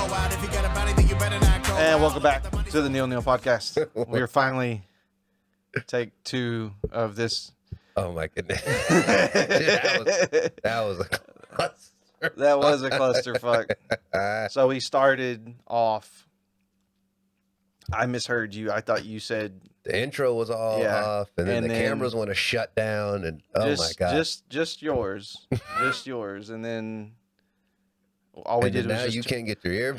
And welcome back to the Neal Neil podcast. We are finally take 2 of this. Oh my goodness. that was a cluster. That was a clusterfuck. So we started off. I misheard you. I thought you said the intro was all off, and then the cameras want to shut down, and oh my god, just yours, just yours, and then all we did was now just you can't get your ear.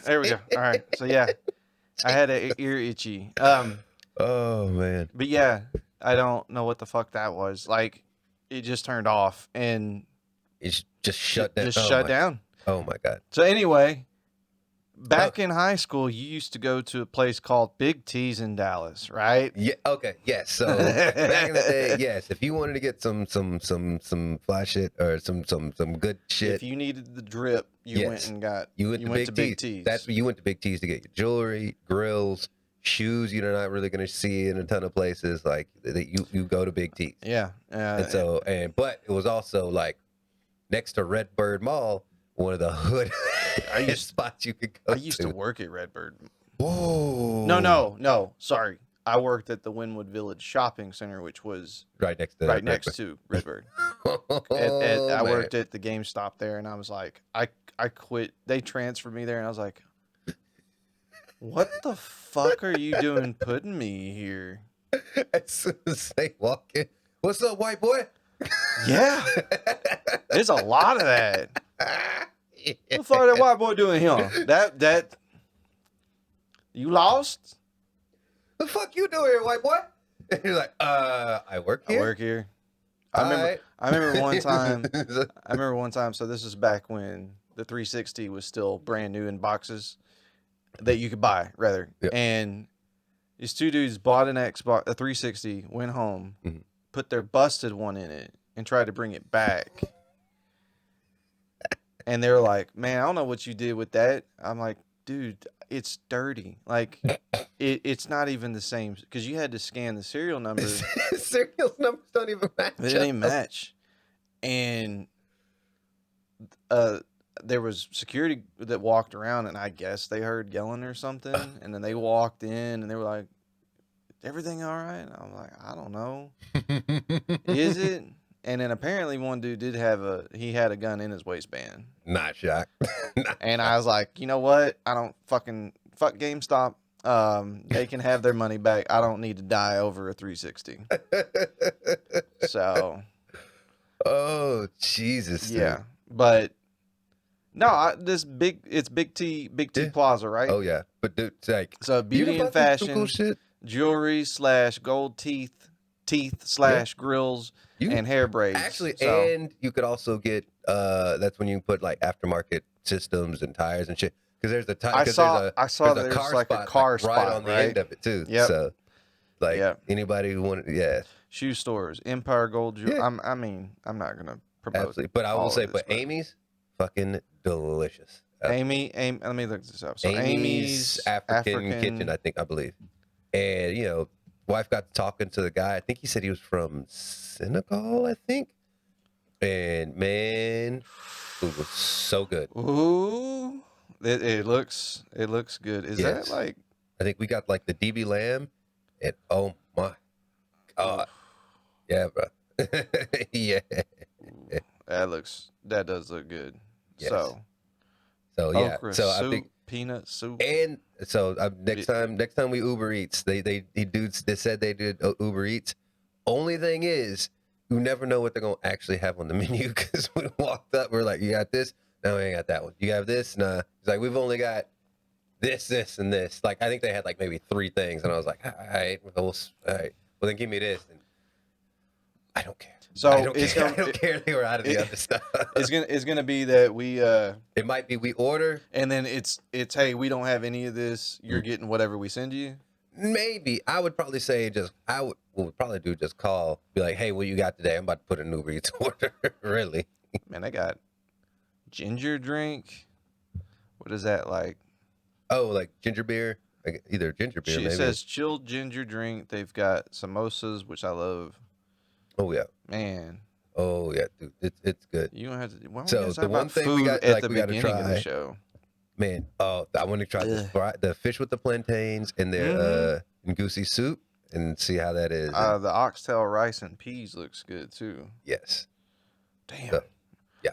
There we go. All right. So yeah, I had an ear itchy. Oh man. But yeah, I don't know what the fuck that was. Like, it just turned off and it's just shut down. Just shut down. Oh my god. So anyway, back in high school, you used to go to a place called Big T's in Dallas, right? Yeah. Okay. Yes. So back in the day, yes. If you wanted to get some fly shit or some good shit, if you needed the drip, you went to Big T's. That's you went to Big T's to get your jewelry, grills, shoes. You're not really going to see in a ton of places. Like that, you go to Big T's. Yeah. But it was also like next to Redbird Mall, one of the hood spots you could go to. I used to work at Redbird. Whoa. No. Sorry. I worked at the Wynwood Village Shopping Center, which was right next to Redbird. I worked at the GameStop there, and I was like, I quit. They transferred me there, and I was like, what the fuck are you doing putting me here? As soon as they walk in, what's up, white boy? Yeah. There's a lot of that. Yeah. What the fuck that white boy doing here? That you lost? The fuck you doing here, white boy? And you're like, I work here. I work here. I remember one time. So this is back when the 360 was still brand new in boxes that you could buy, rather. Yep. And these 2 dudes bought an Xbox, a 360, went home, put their busted one in it, and tried to bring it back. And they were like, "Man, I don't know what you did with that." I'm like, "Dude, it's dirty. Like, it's not even the same because you had to scan the serial numbers. Serial numbers don't even match. They didn't even match." And there was security that walked around, and I guess they heard yelling or something. And then they walked in, and they were like, "Everything all right?" And I'm like, "I don't know. Is it?" And then apparently one dude had a gun in his waistband. Not shocked. And I was like, you know what? I don't fuck GameStop. They can have their money back. I don't need to die over a 360. So. Oh, Jesus. Yeah. Dude. But no, it's Big T Plaza, right? Oh yeah. But dude, it's like, so beauty and fashion, cool shit? Jewelry / gold teeth / grills and hair braids. Actually, and you could also get that's when you put like aftermarket systems and tires and shit. Because there's the tire. I saw there's like a car spot right on the end of it too. Yep. So like anybody who wanted, shoe stores, Empire Gold Jewelry. Yeah. I mean, I'm not gonna promote. Absolutely, but I will say, Amy's fucking delicious. Amy, let me look this up. So Amy's African Kitchen, I believe. And wife got talking to the guy. I think he said he was from Senegal, I think. And man, food was so good. Ooh, it looks good. Is that like? I think we got like the DB lamb, and oh my god, yeah, bro, yeah. That does look good. Yes. So yeah. Okra so soup, I think peanut soup. And so next time we Uber Eats, they said they did Uber Eats. Only thing is, you never know what they're gonna actually have on the menu because we walked up, we're like, "You got this? No, we ain't got that one. You have this? Nah." It's like, "We've only got this, and this." Like I think they had like maybe 3 things, and I was like, "All right, well, then give me this." And I don't care. So I don't care. They were out of the other stuff. It's gonna be that we. It might be we order, and then it's hey, we don't have any of this. You're getting whatever we send you. Maybe I would probably say we'll probably do just call, be like, "Hey, what you got today? I'm about to put an Uber Eats order." Really? Man, I got ginger drink. What is that like? Oh, like ginger beer, like either ginger beer. Maybe. It says chilled ginger drink. They've got samosas, which I love. Oh yeah, man. Oh yeah, dude, it's good. You don't have to. So the one thing we got, at the beginning of the show. Man, oh, I want to try the fish with the plantains and their goosey soup and see how that is. And, The oxtail rice and peas looks good too. yes. Damn. So, yeah.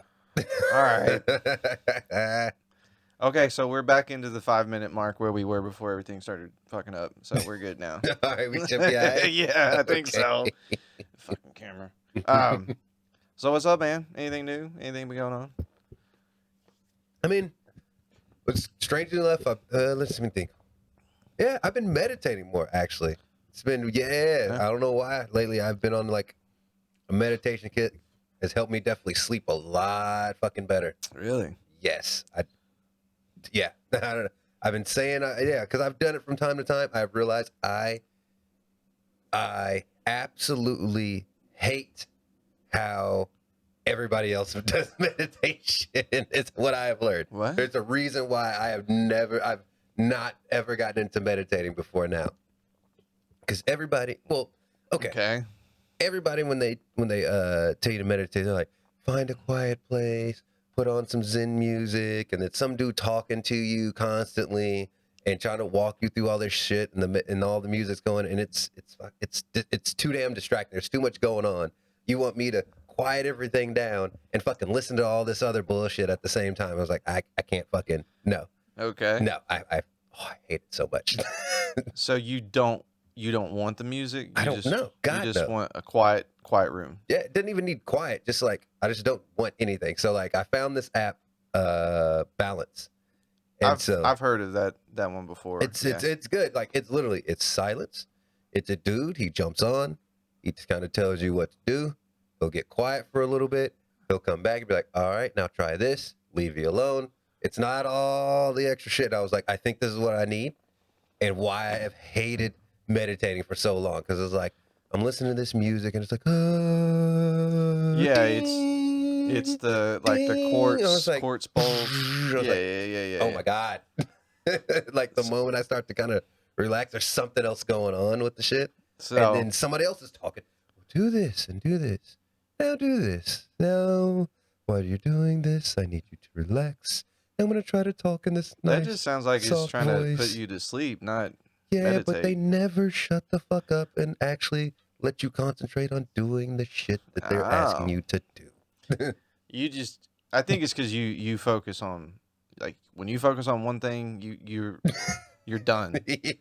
All right. Okay, so we're back into the 5-minute mark where we were before everything started fucking up. So we're good now. All right, we should be all right. Yeah, I think so. Fucking camera. So what's up, man? Anything new? Anything been going on? I mean, what's strangely enough, let's me think. Yeah, I've been meditating more actually. It's been I don't know why. Lately I've been on like a meditation kit. Has helped me definitely sleep a lot fucking better. Really? Yes. I don't know. I've been saying because I've done it from time to time. I've realized I absolutely hate how everybody else does meditation. It's what I have learned. What? There's a reason why I've not ever gotten into meditating before now. Because everybody, Okay. everybody when they tell you to meditate, they're like, find a quiet place, put on some Zen music, and then some dude talking to you constantly and trying to walk you through all this shit and all the music's going, and it's too damn distracting. There's too much going on. You want me to quiet everything down and fucking listen to all this other bullshit at the same time? I was like, I can't fucking no. Okay. No, I hate it so much. So you don't want the music? I don't know. God, you just no. want a quiet room. Yeah, it didn't even need quiet. Just like I just don't want anything. So like I found this app, Balance, and I've heard of that one before. It's good. Like it's silence. It's a dude. He jumps on. He just kind of tells you what to do. He'll get quiet for a little bit. He'll come back and be like, "All right, now try this." Leave you alone. It's not all the extra shit. I was like, I think this is what I need, and why I have hated meditating for so long, because it's like I'm listening to this music and it's like it's the quartz bowls. Yeah. Oh my god. Like the moment I start to kind of relax, there's something else going on with the shit, and then somebody else is talking, do this and do this, now do this, now while you're doing this I need you to relax, I'm gonna try to talk in this nice, that just sounds like it's trying voice. to put you to sleep, not meditate. But they never shut the fuck up and actually let you concentrate on doing the shit that they're asking you to do. I think it's because you focus on, like, when you focus on one thing, you're done. Yeah.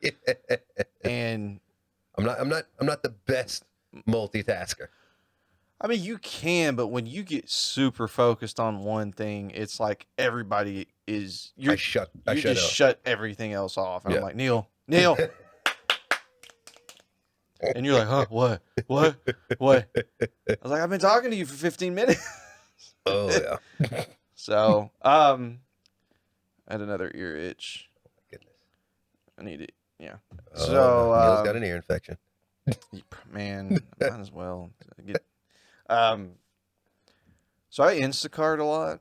And I'm not the best multitasker. I mean, you can, but when you get super focused on one thing, it's like everybody is. You just shut everything else off. And I'm like, Neal. And you're like, huh? What? I was like, I've been talking to you for 15 minutes. Oh yeah. So, I had another ear itch. Oh my goodness. I need it. Yeah. Oh, so, Neal's got an ear infection. Man, might as well get. So I Instacart a lot,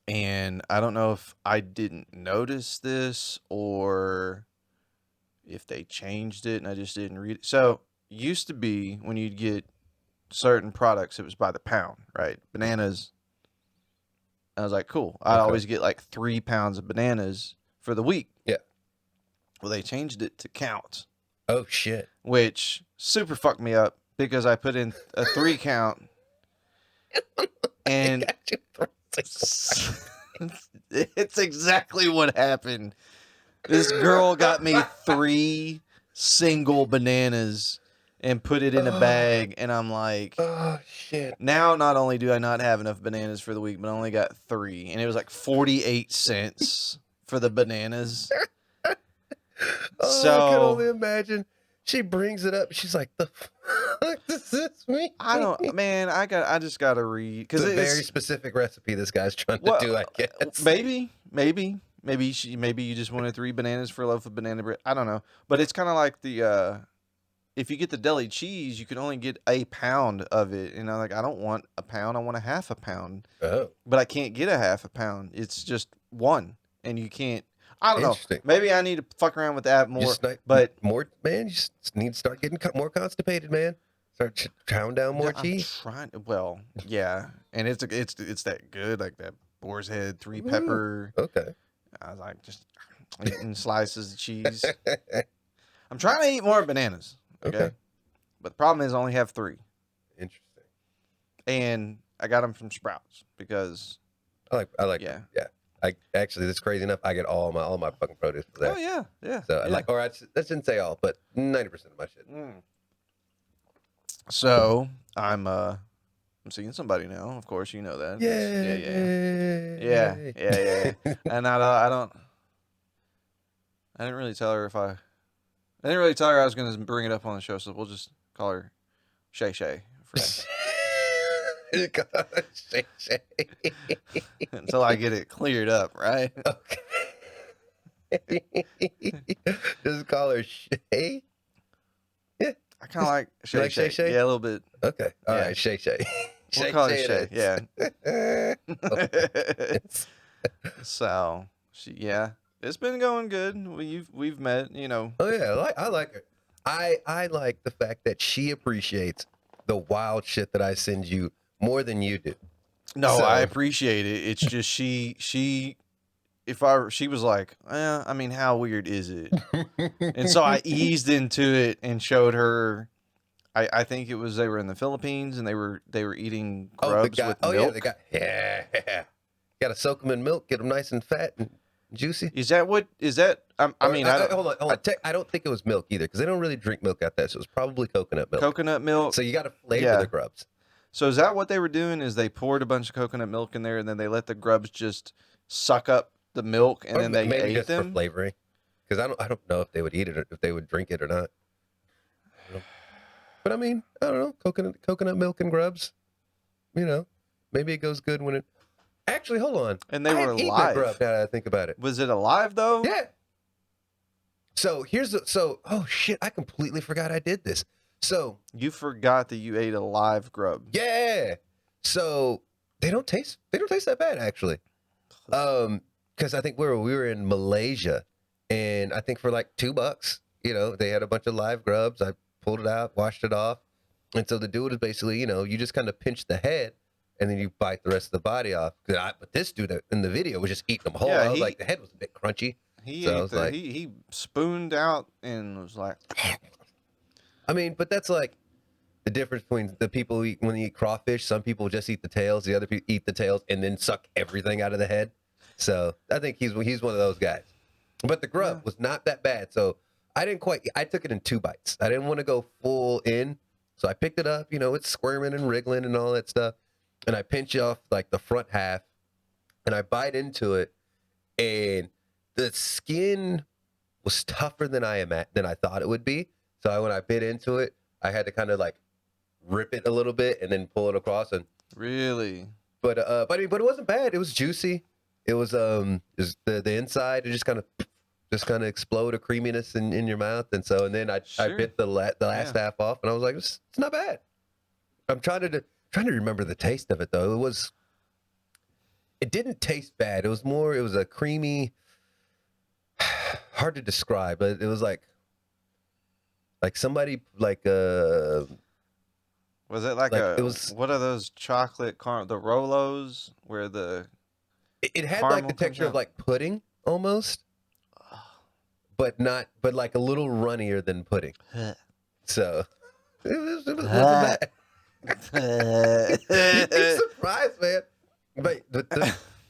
and I don't know if I didn't notice this or if they changed it and I just didn't read it. So used to be when you'd get certain products, it was by the pound, right? Bananas. I was like, cool. I always get like 3 pounds of bananas for the week. Yeah. Well, they changed it to count. Oh shit. Which super fucked me up because I put in a 3 count. And it's exactly what happened. This girl got me 3 single bananas and put it in a bag, and I'm like, oh shit. Now not only do I not have enough bananas for the week, but I only got 3, and it was like 48 cents for the bananas. So I can only imagine. She brings it up. She's like, "The fuck does this mean?" I don't, man. I just gotta read because it's a very specific recipe this guy's trying to do. I guess maybe you just wanted 3 bananas for a loaf of banana bread. I don't know, but it's kind of like the if you get the deli cheese, you can only get a pound of it. And I'm like, I don't want a pound. I want a half a pound. Oh, but I can't get a half a pound. It's just 1, and you can't. I don't know. Maybe I need to fuck around with that more. But more, man, you just need to start getting more constipated, man. Start chowing down more cheese. I'm trying. Well, yeah, and it's that good, like that boar's head, 3 Ooh, pepper. okay. I was like, just eating slices of cheese. I'm trying to eat more bananas. Okay. But the problem is I only have 3. Interesting. And I got them from Sprouts because, I like yeah. them. Yeah. I actually, that's crazy enough. I get all my fucking produce from there. Oh, yeah. Yeah. So I yeah. like, or I shouldn't say all, but 90% of my shit. So I'm seeing somebody now. Of course, you know that. Yeah. And I didn't really tell her I didn't really tell her I was going to bring it up on the show, so we'll just call her Shay Shay for Shay Shay. until I get it cleared up, right? Okay. Just call her Shay. Yeah. I kind of like Shay, like Shay Shay? Yeah, a little bit. Okay. All Yeah. right. Shay Shay. We'll call her Shay. Yeah. So it's been going good. We've met, Oh yeah, I like her. I like the fact that she appreciates the wild shit that I send you more than you do. No, I appreciate it. It's just she was like, I mean, how weird is it? And so I eased into it and showed her. I think it was they were in the Philippines and they were eating grubs with milk. Got to soak them in milk, get them nice and fat and juicy. Is that? I don't. Hold on. I don't think it was milk either because they don't really drink milk out there, so it was probably coconut milk. Coconut milk. So you got to flavor the grubs. So is that what they were doing? Is they poured a bunch of coconut milk in there and then they let the grubs just suck up the milk and then they maybe ate just them for flavoring? Because I don't know if they would eat it or if they would drink it or not. But I mean, I don't know. Coconut milk and grubs. Maybe it goes good when it. Actually, hold on. And they were alive. alive. Now that I think about it. Was it alive though? Yeah. So oh shit! I completely forgot I did this. So you forgot that you ate a live grub. Yeah. So they don't taste that bad actually. Because I think we were in Malaysia, and I think for like $2, they had a bunch of live grubs. I pulled it out, washed it off, and so the dude is basically, you just kind of pinch the head, and then you bite the rest of the body off. But this dude in the video was just eating them whole. I was like, the head was a bit crunchy. He spooned out and was like. I mean, but that's like the difference between the people when they eat crawfish. Some people just eat the tails. The other people eat the tails and then suck everything out of the head. So I think he's one of those guys. But the grub was not that bad. So I took it in 2 bites. I didn't want to go full in. So I picked it up, it's squirming and wriggling and all that stuff. And I pinch off like the front half and I bite into it. And the skin was tougher than I thought it would be. So when I bit into it, I had to kind of like rip it a little bit and then pull it across. And really, but it wasn't bad. It was juicy. It was the inside. It just kind of explode a creaminess in your mouth. And then I bit the last half off, and I was like, it's not bad. I'm trying to remember the taste of it though. It didn't taste bad. It was a creamy, hard to describe, but it was like somebody like was it like what are those chocolate the Rolos where the it had like the texture of like pudding almost, but like a little runnier than pudding. So it wasn't bad. You'd be surprised, man. But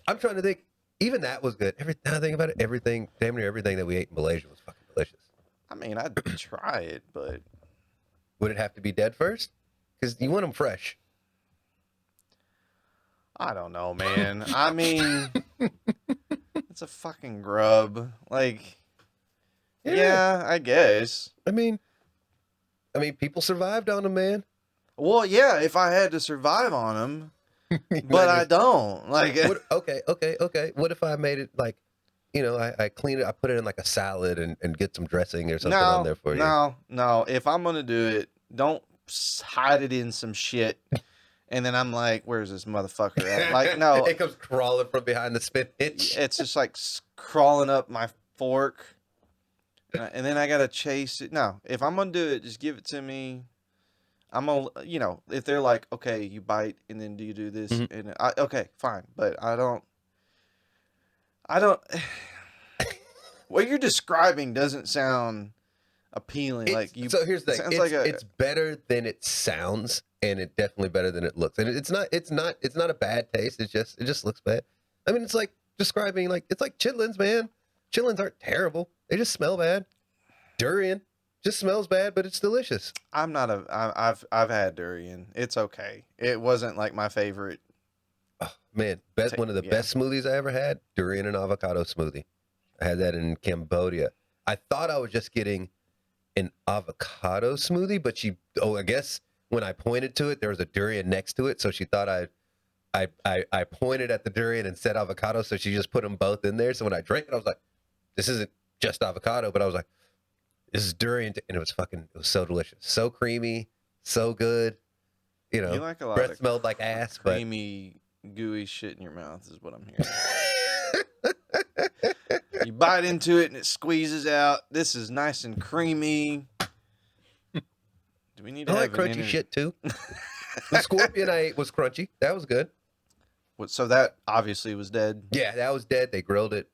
I'm trying to think. Even that was good. Now I think about it, damn near everything that we ate in Malaysia was fucking delicious. I mean, I'd try it, but would it have to be dead first? Because you want them fresh. I don't know, man. I mean, it's a fucking grub. Like, yeah, I guess. I mean, people survived on them, man. Well, yeah, if I had to survive on them, but I don't. Like, okay. What if I made it like, I clean it, I put it in like a salad and get some dressing or something on there for you. No. If I'm gonna do it, don't hide it in some shit. And then I'm like, where's this motherfucker at? Like, no. It comes crawling from behind the spinach. It's just like crawling up my fork. And then I gotta chase it. No, if I'm gonna do it, just give it to me. I'm gonna, if they're like, okay, you bite and then do you do this? Mm-hmm. And okay, fine. But I don't. I don't. What you're describing doesn't sound appealing. Like you. So here's the It thing. sounds like a. It's better than it sounds, and it's definitely better than it looks. And it's not a bad taste. It just looks bad. I mean, it's like describing like it's like chitlins, man. Chitlins aren't terrible. They just smell bad. Durian just smells bad, but it's delicious. I'm not a. I've had durian. It's okay. It wasn't like my favorite. Oh, man, one of the Yeah. best smoothies I ever had, durian and avocado smoothie. I had that in Cambodia. I thought I was just getting an avocado smoothie, but I guess when I pointed to it, there was a durian next to it, so she thought I pointed at the durian and said avocado, so she just put them both in there. So when I drank it, I was like, this isn't just avocado, but I was like, this is durian, and it was so delicious, so creamy, so good. You You know, like a lot breath of smelled like ass, creamy, gooey shit in your mouth is what I'm hearing. You bite into it and it squeezes out. This is nice and creamy. Do we need but to I have like crunchy shit too. The scorpion I ate was crunchy. That was good. So that obviously was dead. Yeah, that was dead. They grilled it.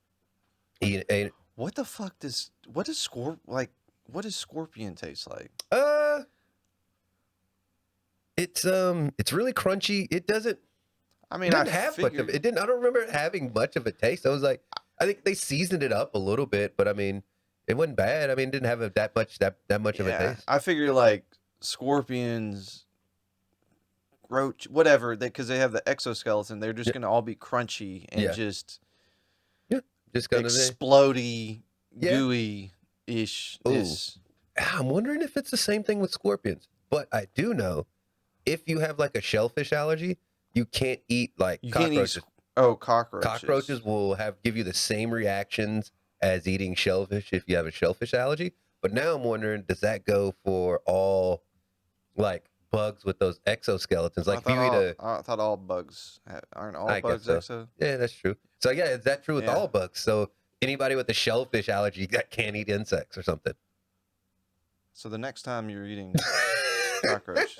Ate it. What the fuck what does scorpion taste like? It's really crunchy. It doesn't. I It mean, didn't have much of it. It didn't. I don't remember it having much of a taste. I was like, I think they seasoned it up a little bit, but I mean, it wasn't bad. I mean, it didn't have that much of a taste. I figure like scorpions, roach, whatever, because they have the exoskeleton, they're just gonna all be crunchy and Yeah. just Just kind of. explodey, Yeah. gooey ish. Ooh. I'm wondering if it's the same thing with scorpions, but I do know if you have like a shellfish allergy, you can't eat like You cockroaches. can't eat cockroaches. Cockroaches will give you the same reactions as eating shellfish if you have a shellfish allergy. But now I'm wondering, does that go for all like bugs with those exoskeletons? Like if you eat I thought all bugs aren't all I bugs guess so. exo. Yeah, that's true. So yeah, is that true with Yeah. all bugs? So anybody with a shellfish allergy that can't eat insects or something. So the next time you're eating cockroaches,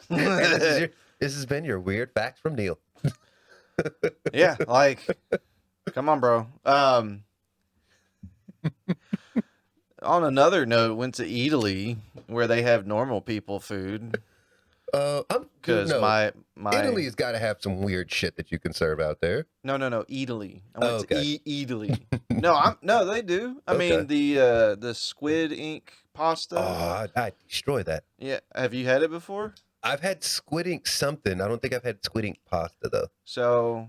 This has been your weird facts from Neil. yeah, like, come on, bro. On another note, went to Italy where they have normal people food because no, my Italy's got to have some weird shit that you can serve out there. no Italy. I went Okay. to Italy. No, they do. I mean the squid ink pasta. Oh, I destroy that. Yeah, have you had it before? I've had squid ink something. I don't think I've had squid ink pasta though. So,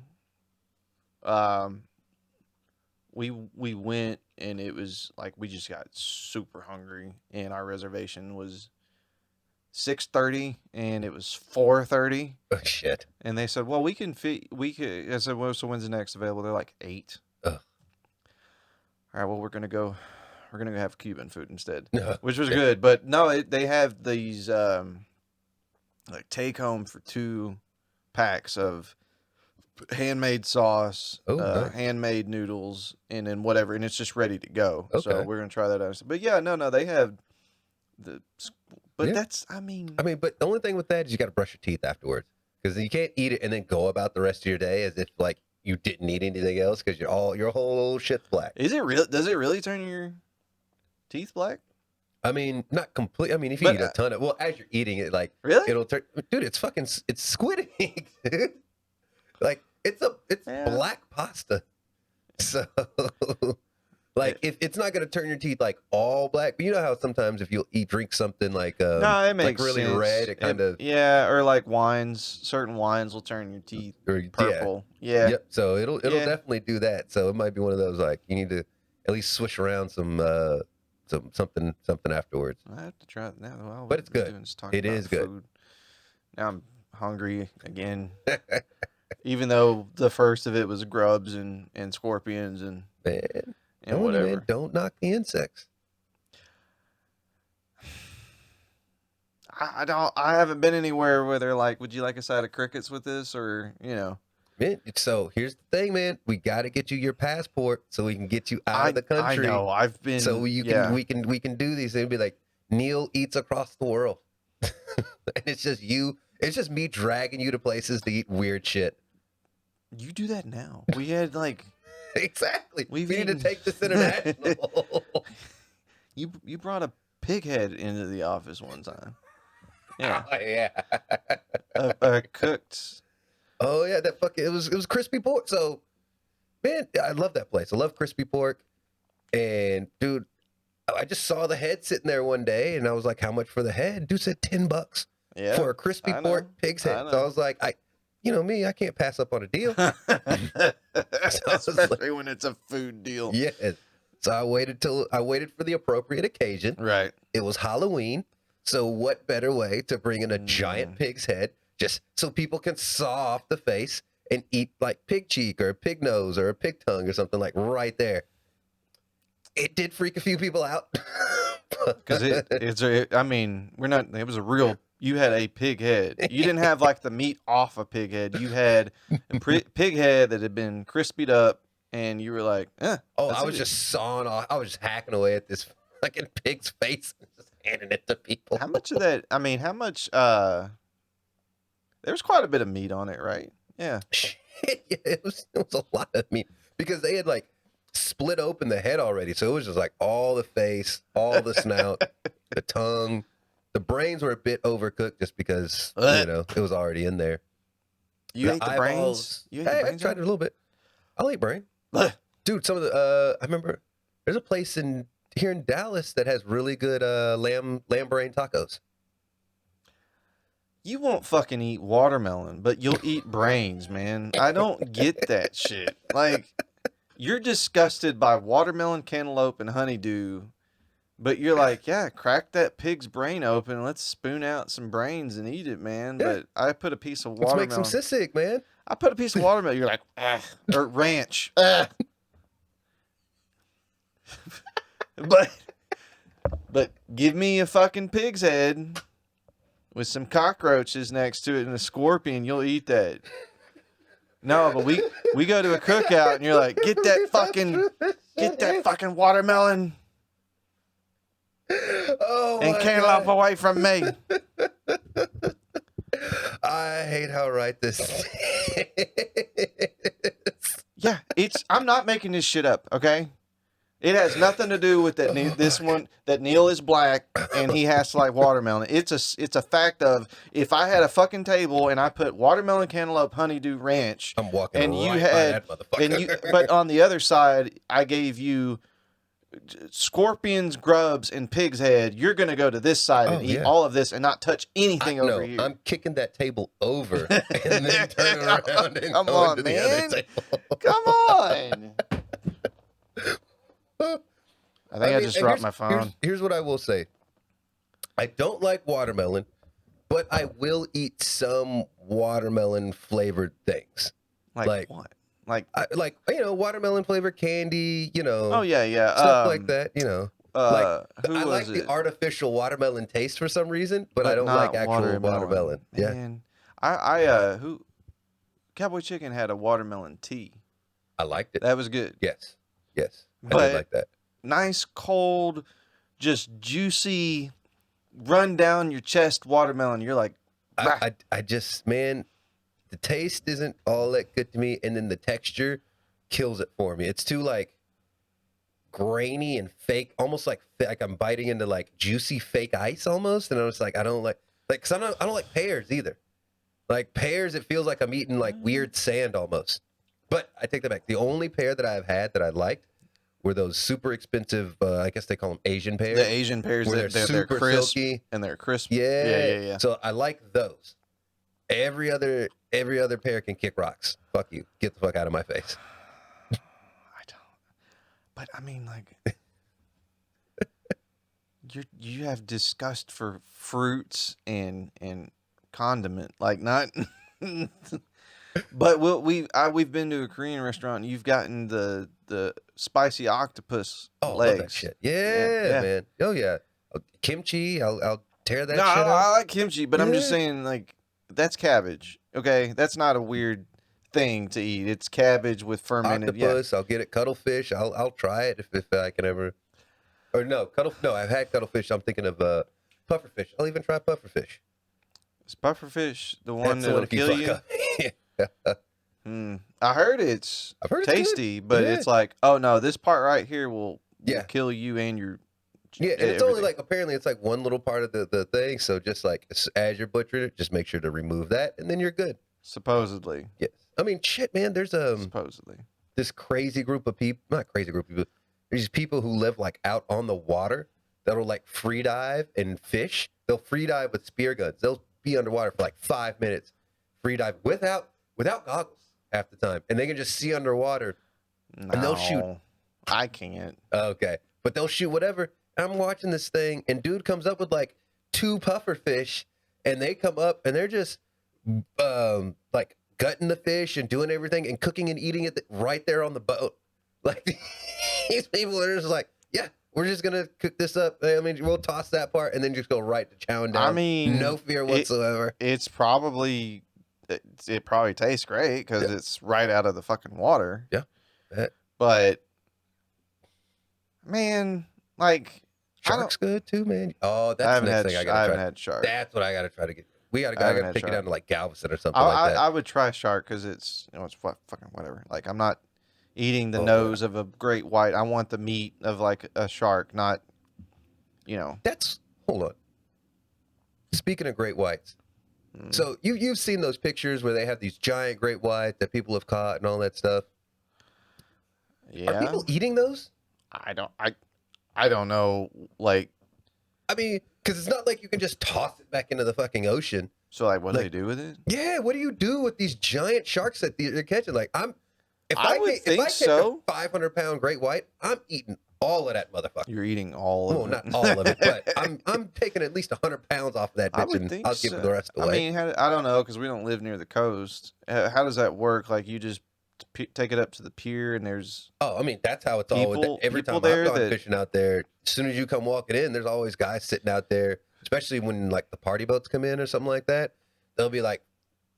we went and it was like we just got super hungry and our reservation was 6:30 and it was 4:30 Oh shit. and they said, "Well, we could." I said, "Well, so when's the next available?" They're like 8. Ugh. All right, well, we're gonna go have Cuban food instead, No. which was good. But no, they have these like take home for 2 packs of handmade sauce, Nice. handmade noodles, and then whatever, and it's just ready to go. So Okay. we're gonna try that out. But yeah, no, they have the. But Yeah. that's, I mean, But the only thing with that is you got to brush your teeth afterwards because you can't eat it and then go about the rest of your day as if like you didn't eat anything else because your whole shit's black. is it real? Does it really turn your teeth black? I mean, not complete. I mean, if you But, eat a ton of, as you're eating it, like Really? it'll turn. Dude, it's squid ink, dude. Like it's Yeah. black pasta. So, like, if it's not gonna turn your teeth like all black, but you know how sometimes if you drink something like No, it makes really sense. red, it kind of Yeah, or like wines. Certain wines will turn your teeth purple. Yeah. Yep. So it'll Yeah. definitely do that. So it might be one of those like you need to at least swish around some something afterwards. I have to try it now. Well, But it's we're good. doing is talk It about is good. food. Now I'm hungry again. Even though the first of it was grubs and scorpions and Man, whatever. man, don't knock the insects. I haven't been anywhere where they're like, "Would you like a side of crickets with this?" Or Man, so here's the thing, man. We got to get you your passport so we can get you out of the country. I know. I've been. So we can do these and be like Neil eats across the world, and it's just you. It's just me dragging you to places to eat weird shit. You do that now. We had like Exactly. We need to eaten- take this international. You brought a pig head into the office one time. Yeah, Oh, yeah. cooked. Oh yeah, that fucking it was crispy pork. So man, I love that place. I love crispy pork. And dude, I just saw the head sitting there one day, and I was like, "How much for the head?" Dude said $10 Yeah, for a crispy I pork know, pig's I head. know. So I was like, you know me, I can't pass up on a deal. So I was like, Especially when it's a food deal. yeah. So I waited for the appropriate occasion. Right. It was Halloween. So what better way to bring in a Mm. giant pig's head just so people can saw off the face and eat like pig cheek or a pig nose or a pig tongue or something like right there. It did freak a few people out. Because I mean, it was a real, you had a pig head. You didn't have like the meat off a pig head. You had a pig head that had been crispied up, and you were like, Oh, I was just sawing off. I was just hacking away at this fucking pig's face and just handing it to people. How much of that, I mean, how much, there was quite a bit of meat on it, right? Yeah. Shit, yeah, it was a lot of meat because they had like split open the head already. So it was just like all the face, all the snout, the tongue. The brains were a bit overcooked just because, it was already in there. You ate the brains? You ate the brains? I tried it a little bit. I'll eat brain. Dude, some of I remember there's a place here in Dallas that has really good lamb brain tacos. You won't fucking eat watermelon, but you'll eat brains, man. I don't get that shit. Like, you're disgusted by watermelon, cantaloupe, and honeydew, but you're like, yeah, crack that pig's brain open. Let's spoon out some brains and eat it, man. Yeah. But I put a piece of Let's watermelon. make some sisig, man. I put a piece of watermelon. You're like, or ranch. But give me a fucking pig's head with some cockroaches next to it and a scorpion, you'll eat that. No, but we go to a cookout and you're like, get that fucking watermelon and cantaloupe away from me. I hate how right this is. Yeah, I'm not making this shit up, okay? It has nothing to do with that. That Neil is black and he has to like watermelon. It's a fact of if I had a fucking table and I put watermelon, cantaloupe, honeydew, ranch, I'm walking and right you by had, that motherfucker. but on the other side, I gave you scorpions, grubs, and pig's head. You're gonna go to this side and eat all of this and not touch anything over here. I'm kicking that table over and then turning around and Come going on, to the man. other table. Come on. I think I just dropped my phone. Here's what I will say. I don't like watermelon, but I will eat some watermelon flavored things. Like what? Like watermelon flavored candy, Oh yeah. stuff like that, I who like was the it? artificial watermelon taste for some reason, but I don't not like actual watermelon. Yeah. Man, who Cowboy Chicken had a watermelon tea. I liked it. That was good. Yes. I But did like that. nice, cold, just juicy, run down your chest watermelon. You're like, I just, man, the taste isn't all that good to me, and then the texture kills it for me. It's too like grainy and fake, almost like I'm biting into like juicy fake ice almost. And I was like, I don't like, cause I don't like pears either. Like pears, it feels like I'm eating like weird sand almost. But I take that back. The only pear that I've had that I liked were those super expensive, I guess they call them Asian pears. the Asian pears, where they're super crisp silky. and they're crisp. Yeah. So I like those. Every other pear can kick rocks. Fuck you. Get the fuck out of my face. I don't. But I mean, like, you have disgust for fruits and condiment, like not. But we've been to a Korean restaurant. And you've gotten the spicy octopus Oh, legs. love that shit. Yeah, man. Oh yeah. Kimchi. I'll tear that No, shit I up. like kimchi, but I'm just saying, like, that's cabbage. Okay, that's not a weird thing to eat. It's cabbage with fermented. Octopus. I'll get it. Cuttlefish. I'll try it if I can ever. Or no, No, I've had cuttlefish. I'm thinking of pufferfish. I'll even try pufferfish. Is pufferfish the one That's the that'll one if you kill fuck you? up. I heard it's I've heard it's tasty, good. but Yeah. it's like, oh no, this part right here will Yeah. kill you and your Yeah, and it's only everything. like apparently it's like one little part of the thing. So just like as you're butchering it, just make sure to remove that, and then you're good. Supposedly. Yes, I mean shit, man. There's Supposedly. this crazy group of people, not crazy group of people. There's these people who live like out on the water that'll like free dive and fish. They'll free dive with spear guns. They'll be underwater for like 5 minutes, free dive without goggles half the time, and they can just see underwater. No, And they'll shoot. I can't. Okay, but they'll shoot whatever. I'm watching this thing, and dude comes up with like 2 puffer fish, and they come up and they're just like gutting the fish and doing everything and cooking and eating it right there on the boat. Like these people are just like, yeah, we're just gonna cook this up. I mean, we'll toss that part and then just go right to chowing down. I mean, no fear whatsoever. It probably tastes great because it's right out of the fucking water. Yeah. But man, like Shark's good too, man. Oh, that's I haven't the next had thing I I gotta haven't try. had shark. That's what I gotta try to get. I haven't gotta had take it shark. down to like Galveston or something like that. I would try shark because it's it's fucking whatever. Like I'm not eating the Oh, nose of a great white. I want the meat of like a shark, not That's hold on. Speaking of great whites, so you've seen those pictures where they have these giant great whites that people have caught and all that stuff. Yeah. Are people eating those? I don't know. Like, I mean, because it's not like you can just toss it back into the fucking ocean. so like, what do Like- they do with it? Yeah, what do you do with these giant sharks that you're catching? Like, if I would if think I catch so. a 500-pound great white, I'm eating all of that motherfucker. You're eating all of Well, it. not all of it, but I'm taking at least 100 pounds off of that I bitch, would and think I'll give so. the rest away. I mean, I don't know because we don't live near the coast. How does that work? Like, you just take it up to the pier and there's Oh, I mean, that's how it's all. Every people time I've there gone that- fishing out there, as soon as you come walking in, there's always guys sitting out there, especially when like the party boats come in or something like that. There'll be like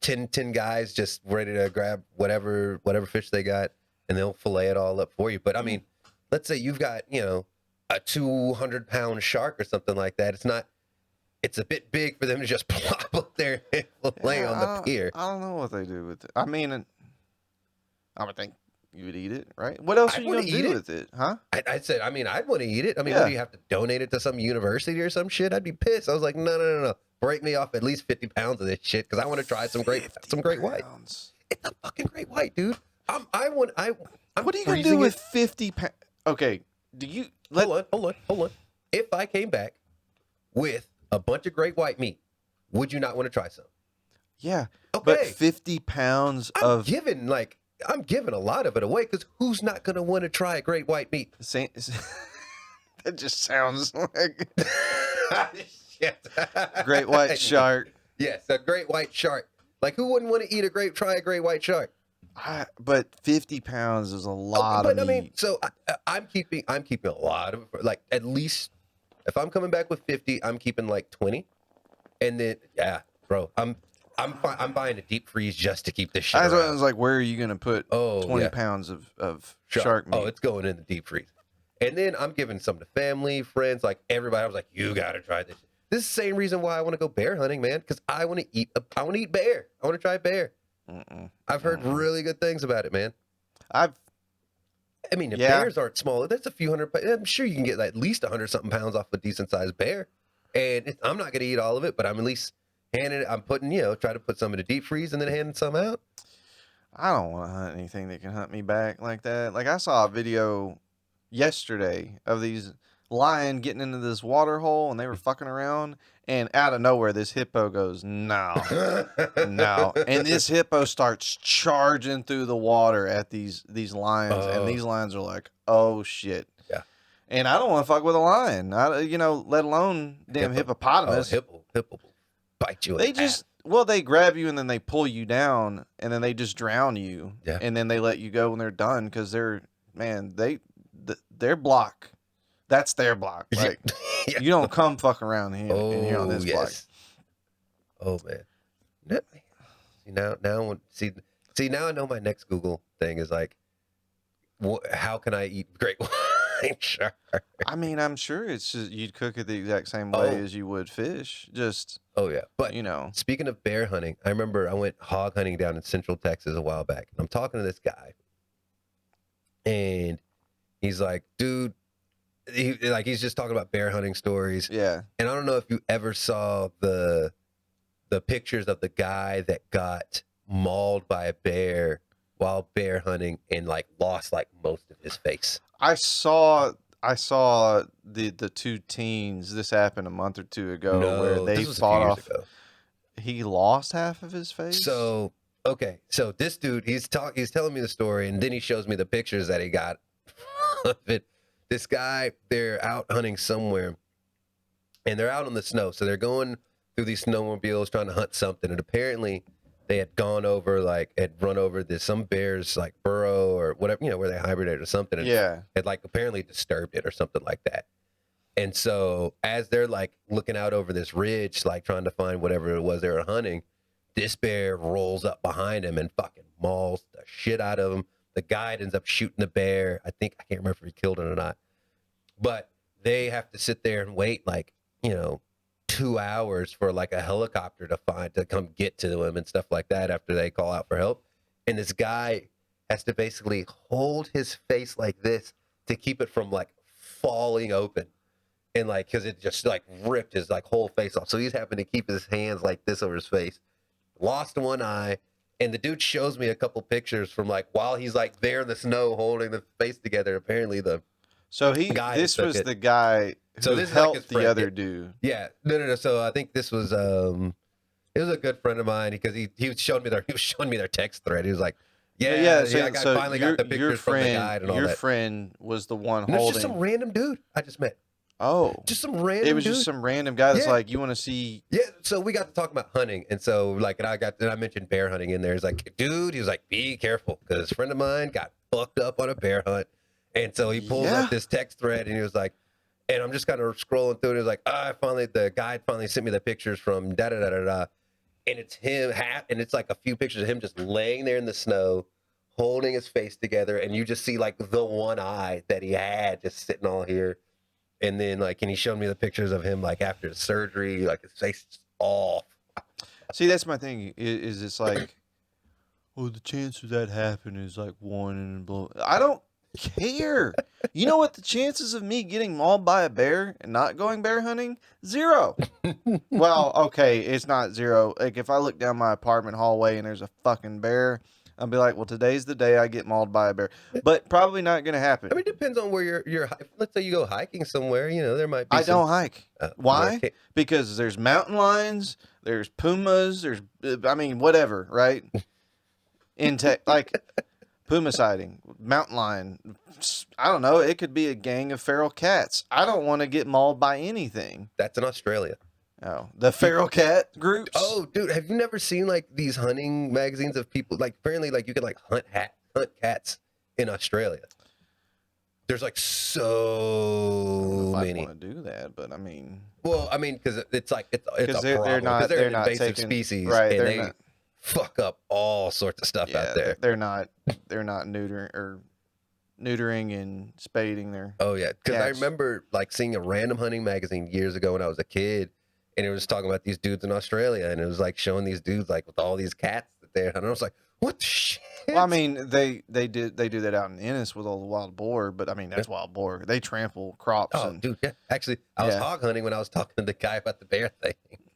10 guys just ready to grab whatever fish they got, and they'll fillet it all up for you. But I mean, let's say you've got, a 200-pound shark or something like that. It's a bit big for them to just plop up there and fillet on the pier. I don't know what they do with it. I mean, I would think you would eat it, right? What else I are you wanna gonna eat do it. with it, huh? I said, I mean, I'd want to eat it. I mean, Yeah. what do you have to donate it to some university or some shit? I'd be pissed. I was like, no. Break me off at least 50 pounds of this shit because I want to try some great 50 white. pounds. It's a fucking great white, dude. I'm What are you gonna freezing do with it. 50 pounds? Okay, do you Hold on. If I came back with a bunch of great white meat, would you not want to try some? Yeah, Okay. but 50 pounds I'm of giving a lot of it away because who's not going to want to try a great white meat? that just sounds like Shit. great white shark. Yes, a great white shark. Like, who wouldn't want to try a great white shark? But 50 pounds is a lot of But I meat. mean, so I'm keeping a lot of it. Like, at least if I'm coming back with 50, I'm keeping like 20, and then bro, I'm buying a deep freeze just to keep this shit. I around. was like, where are you gonna put 20 yeah. pounds of shark meat? Oh, it's going in the deep freeze. And then I'm giving some to family, friends, like everybody. I was like, you gotta try this. This is the same reason why I want to go bear hunting, man, because I want to eat bear. I want to try bear. I've heard really good things about it, man. I mean, if bears aren't small, that's a few hundred. I'm sure you can get at least 100-something pounds off a decent sized bear. And I'm not gonna eat all of it, but I'm at least handing it. I'm putting, try to put some in the deep freeze and then handing some out. I don't want to hunt anything that can hunt me back like that. Like, I saw a video yesterday of these lion getting into this water hole and they were fucking around, and out of nowhere this hippo goes no, and this hippo starts charging through the water at these lions, and these lions are like, oh shit. Yeah. And I don't want to fuck with a lion, let alone damn hippopotamus. Hippo will bite you. They grab you and then they pull you down and then they just drown you. Yeah. And then they let you go when they're done because their block. That's their block. Like, Yeah. you don't come fuck around here in here on this block. Oh man. Now I know my next Google thing is like, how can I eat great? line shark. I mean, I'm sure it's just you'd cook it the exact same way Oh, as you would fish. Just, oh yeah. But you know. speaking of bear hunting, I remember I went hog hunting down in Central Texas a while back. And I'm talking to this guy, and he's like, dude, he's just talking about bear hunting stories. Yeah. And I don't know if you ever saw the pictures of the guy that got mauled by a bear while bear hunting and like lost like most of his face. I saw the two teens. This happened a month or two ago where No, they this was a few fought years off. ago. He lost half of his face. So okay, so this dude, he's telling me the story, and then he shows me the pictures that he got of it. This guy, they're out hunting somewhere, and they're out in the snow. So they're going through these snowmobiles trying to hunt something, and apparently they had gone over had run over this some bear's like burrow or whatever, where they hibernate or something, and Yeah. had like apparently disturbed it or something like that. And so as they're like looking out over this ridge, like trying to find whatever it was they were hunting, this bear rolls up behind him and fucking mauls the shit out of him. The guide ends up shooting the bear. I can't remember if he killed it or not. But they have to sit there and wait like, 2 hours for like a helicopter to come get to him and stuff like that after they call out for help. And this guy has to basically hold his face like this to keep it from like falling open. And like, cause it just like ripped his like whole face off. So he's having to keep his hands like this over his face. Lost one eye. And the dude shows me a couple pictures from like while he's like there in the snow holding the face together. Apparently the So guy this took was it. the guy So who this is like his helped the friend. other dude. Yeah, no. So I think this was it was a good friend of mine because he was showing me their text thread. He was like, yeah, So, I finally got the pictures from the guide and all your that. friend was the one And it's holding. just some random dude I just met. Oh, Just some random it was dude. just some random guy that's Yeah. like, you want to see? Yeah, so we got to talk about hunting, and so like, and I mentioned bear hunting in there. He's like, dude, he was like, be careful because a friend of mine got fucked up on a bear hunt, and so he pulls Yeah. up this text thread, and he was like, and I'm just kind of scrolling through, and he was like, the guide finally sent me the pictures from da da da da da, and it's him, and it's like a few pictures of him just laying there in the snow, holding his face together, and you just see like the one eye that he had just sitting all here. And then, like, and he showed me the pictures of him, like, after the surgery, like, his face is off. See, that's my thing. Is it's like, oh, the chance of that happening is like 1 in blah. I don't care. You know what the chances of me getting mauled by a bear and not going bear hunting? 0. Well, okay, it's not 0. Like if I look down my apartment hallway and there's a fucking bear, I'll be like, well, today's the day I get mauled by a bear. But probably not gonna happen. I mean, it depends on where you're. Let's say you go hiking somewhere, there might be. I don't hike. Why? Okay. Because there's mountain lions, there's pumas, there's I mean whatever, right? Like puma sighting, mountain lion. I don't know. It could be a gang of feral cats. I don't want to get mauled by anything. That's in Australia. Oh, the feral cat groups. Oh, dude, have you never seen like these hunting magazines of people? Like, apparently, like you can like hunt cats in Australia. There's like so I many. want to do that, but I mean, Well, I mean, because it's like it's a they're problem. not 'Cause they're an invasive taking, species, right? and They're they not. fuck up all sorts of stuff Yeah, out there. they're not neutering and spading their. Oh yeah, because I cats. remember like seeing a random hunting magazine years ago when I was a kid, and it was talking about these dudes in Australia, and it was like showing these dudes like with all these cats that they're hunting. I was like, what the shit? Well, I mean, they do that out in Ennis with all the wild boar, but I mean that's wild boar. They trample crops. Oh, and dude, yeah. Actually, I was Yeah. hog hunting when I was talking to the guy about the bear thing.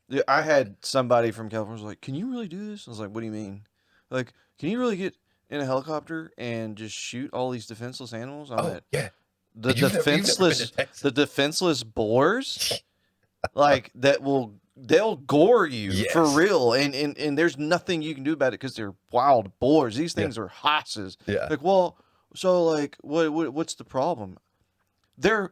Yeah, I had somebody from California was like, "Can you really do this?" I was like, "What do you mean? Like, can you really get in a helicopter and just shoot all these defenseless animals?" I'm Oh like, yeah, the You've never been to defenseless, Texas. the defenseless boars, like they'll gore you for Yes. real, and there's nothing you can do about it because they're wild boars. These things are hosses. Yeah. Like, well, so like, what's the problem? They're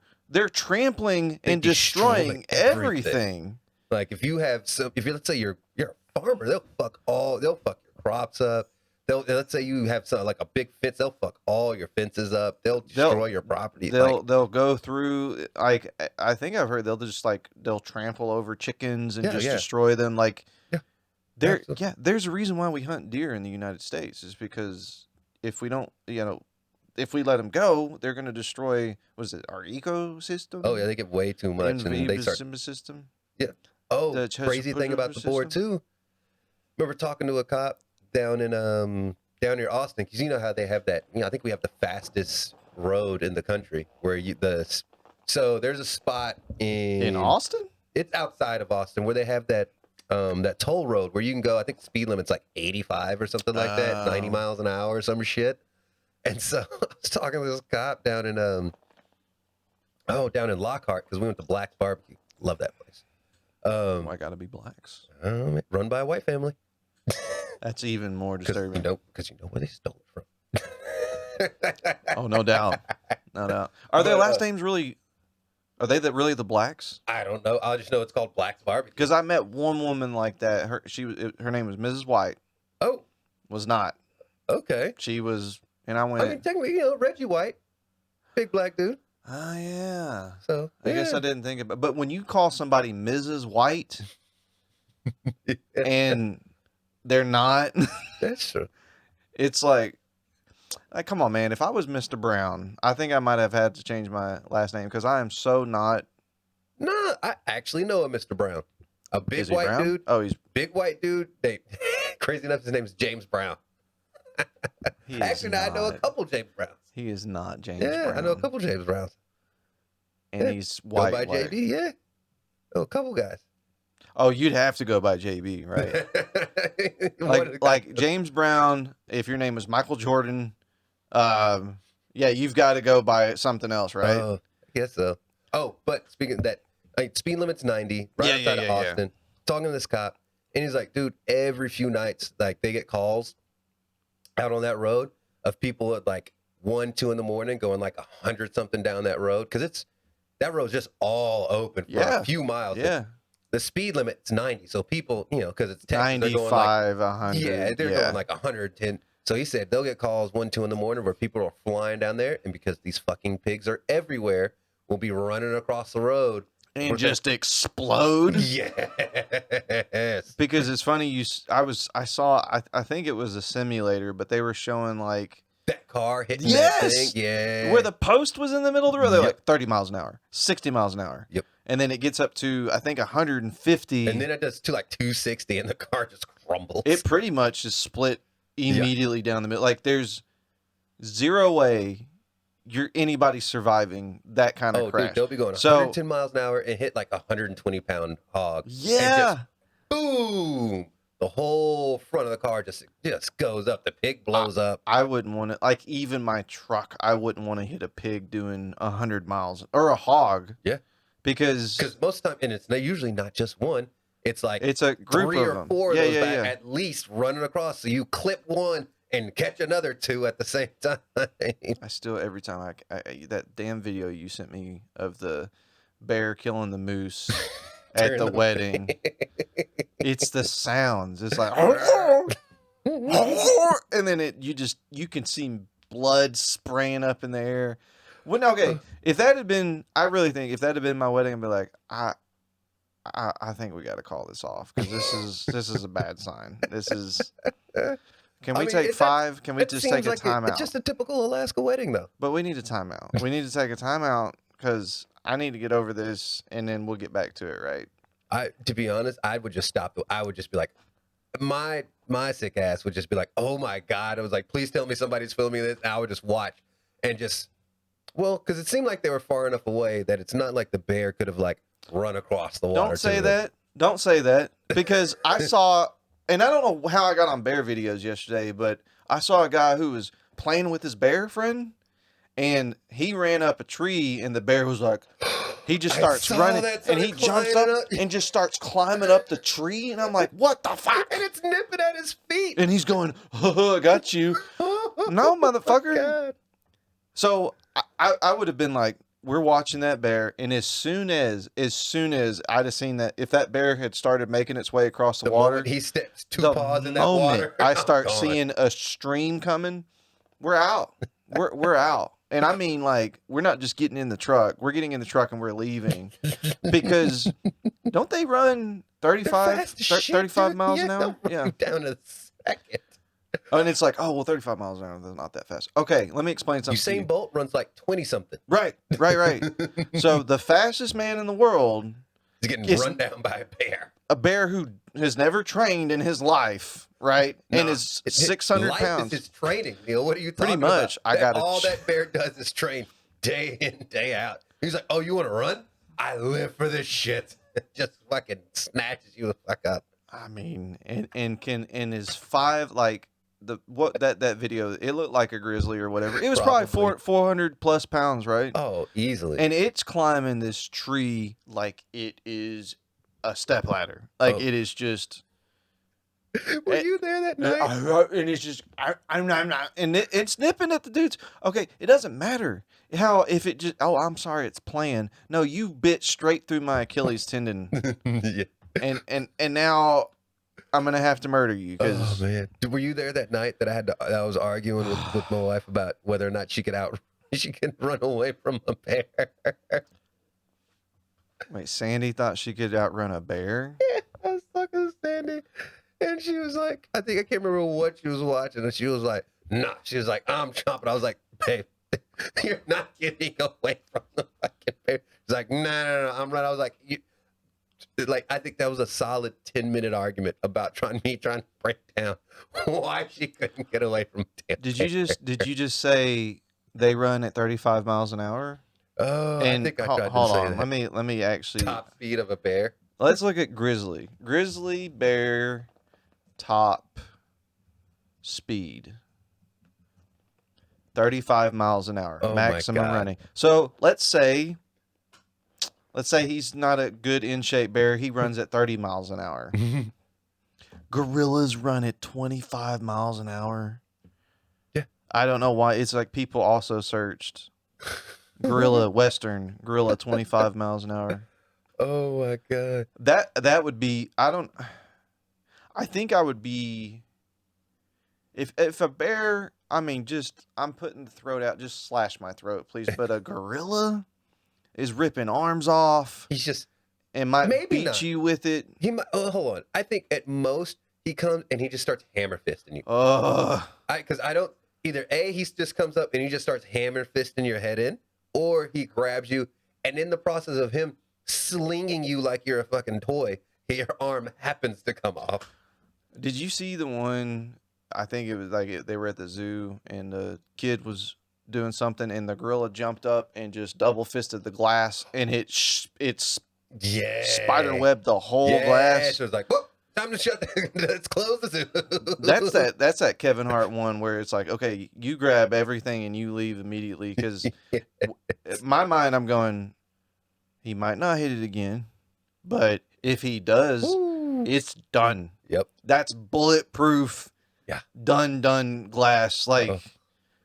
trampling They and destroy destroying everything. everything. Like if you let's say you're a farmer, they'll fuck your crops up. Let's say you have some like a big fence, they'll fuck all your fences up. They'll destroy your property. They'll go through, like, I think I've heard they'll trample over chickens and just Yeah. destroy them. Like, Yeah, there's a reason why we hunt deer in the United States is because if we don't, if we let them go, they're going to destroy, what is it, our ecosystem? Oh yeah, they get way too much, and they start. System. Yeah. Oh, The crazy thing about the board too. Remember talking to a cop down in down near Austin, because you know how they have that. I think we have the fastest road in the country where so there's a spot in Austin. It's outside of Austin where they have that that toll road where you can go. I think the speed limit's like 85 or something like that, 90 miles an hour or some shit. And so I was talking to this cop down in down in Lockhart, because we went to Black's Barbecue. Love that place. I gotta be Blacks. Run by a white family. That's even more disturbing. Because you know where they stole it from. Oh, no doubt. No doubt. Are their last names really... Are they really the Blacks? I don't know. I just know it's called Black's Barbecue. Because I met one woman like that. Her name was Mrs. White. Oh. Was not. Okay. She was... And I went... I mean, technically, Reggie White. Big black dude. Oh, yeah. So, I guess I didn't think about... But when you call somebody Mrs. White... and they're not... That's true. It's like, come on, man. If I was Mr. Brown, I think I might have had to change my last name, because I am so not... No, I actually know a Mr. Brown. A big white Brown? dude. Oh, he's... Big white dude. Crazy enough, his name is James Brown. Actually, I know a couple James Browns. He is not James Yeah, Brown. I know a couple James Browns. And he's white. Go by JB, yeah. Oh, a couple guys. Oh, you'd have to go by JB, right? like James Brown, if your name is Michael Jordan, yeah, you've got to go by something else, right? I guess so. Oh, but speaking of that, speed limit's 90, right outside of Austin. Talking to this cop, and he's like, dude, every few nights, like, they get calls out on that road of people at like 1, 2 in the morning going like 100 something down that road, because that road's just all open for a few miles. Yeah. The speed limit's 90, so people, because it's Texas, 95, 100. Yeah, they're going like 110. So he said they'll get calls 1, 2 in the morning where people are flying down there, and because these fucking pigs are everywhere, we'll be running across the road and just explode. Yes. Because it's funny, I saw, I think it was a simulator, but they were showing like that car hitting that thing. Yeah. Where the post was in the middle of the road. They're like 30 miles an hour, 60 miles an hour. Yep. And then it gets up to, I think, 150. And then it does to like 260, and the car just crumbles. It pretty much is split immediately down the middle. Like, there's zero way anybody surviving that kind of crash. Dude, they'll be going 110 miles an hour and hit like a 120-pound hog. Yeah. And just boom. The whole front of the car just goes up. The pig blows up. I wouldn't want to, like, even my truck, I wouldn't want to hit a pig doing 100 miles, or a hog. Yeah. Because most of the time, and it's usually not just one. It's like it's a group 3 of or them. 4 of those back, at least running across. So you clip one and catch another 2 at the same time. I still, every time that damn video you sent me of the bear killing the moose at the wedding, it's the sounds. It's like, and then you can see blood spraying up in the air. Well, okay, if that had been, I really think if that had been my wedding, I'd be like, I think we got to call this off, because this is a bad sign. This is. Can we take 5? Can we just take a timeout? It's just a typical Alaska wedding, though. But we need a timeout. We need to take a timeout, because I need to get over this, and then we'll get back to it, right? To be honest, I would just stop. I would just be like, my sick ass would just be like, oh my God. I was like, please tell me somebody's filming this. And I would just watch and just. Well, because it seemed like they were far enough away that it's not like the bear could have like run across the water. Don't say that. Don't say that. Because I saw, and I don't know how I got on bear videos yesterday, but I saw a guy who was playing with his bear friend, and he ran up a tree, and the bear was like, he just starts running, and he jumps up and just starts climbing up the tree, and I'm like, what the fuck? And it's nipping at his feet. And he's going, I got you. No, motherfucker. God. So I would have been like, we're watching that bear, and as soon as I'd have seen that, if that bear had started making its way across the water, he steps 2 paws in that water. I start seeing a stream coming, we're out. We're out. And I mean, like, we're not just getting in the truck. We're getting in the truck and we're leaving. Because don't they run 35 miles an hour? Yeah. Down a second. Oh, and it's like, oh, well, 35 miles an hour, that's not that fast. Okay, let me explain something to Usain you. Bolt runs like 20 something. Right. So the fastest man in the world He's getting is run down by a bear. a bear who has never trained in his life, right? And Nah, is 600 life pounds. is his training, Neil. What are you Pretty talking much. about? All that bear does is train day in, day out. He's like, oh, you want to run? I live for this shit. Just fucking snatches you the fuck up. I mean, and can in his five like that video, it looked like a grizzly or whatever. It was probably 400 plus pounds, right? Oh, easily. And it's climbing this tree like it is a step ladder. Like it is just. Were you there that night? And it's just I'm not, and it's nipping at the dudes. Okay, it doesn't matter how if it just. Oh, I'm sorry, it's playing. No, you bit straight through my Achilles tendon. Yeah. And now I'm gonna have to murder you. Oh man, were you there that night that I was arguing with my wife about whether or not she could run away from a bear? Wait, Sandy thought she could outrun a bear? Yeah, I was talking to Sandy, and she was like, I can't remember what she was watching, and she was like, nah. She was like, I'm chomping. I was like, babe, you're not getting away from the fucking bear. She's like, no, I'm right. I was like, I think that was a solid 10-minute argument about trying to break down why she couldn't get away from damn Did you just say they run at 35 miles an hour? Oh, And I think I tried hold to say on, that. let me actually Top speed of a bear. let's look at grizzly bear top speed 35 miles an hour Oh my maximum God. running. So let's say he's not a good in shape bear, he runs at 30 miles an hour. Gorillas run at 25 miles an hour. Yeah. I don't know why. It's like people also searched Western gorilla 25 miles an hour. Oh my God. That would be, I think I would be, if a bear, I mean, just, I'm putting the throat out, just slash my throat, please. But a gorilla is ripping arms off. He's just, and might maybe beat not. you with it. He might, hold on. I think at most he comes and he just starts hammer fisting you. Because I don't, either A, he just comes up and he just starts hammer fisting your head in, or he grabs you, and in the process of him slinging you like you're a fucking toy, your arm happens to come off. Did you see the one? I think it was like they were at the zoo and the kid was doing something and the gorilla jumped up and just double fisted the glass and it's spider webbed the whole glass. So it's like, whoop, time to shut. Let's close the zoo. That's that Kevin Hart one where it's like, okay, you grab everything and you leave immediately, because in my mind I'm going, he might not hit it again, but if he does, it's done. Yep. That's bulletproof. Yeah. Done glass. Like,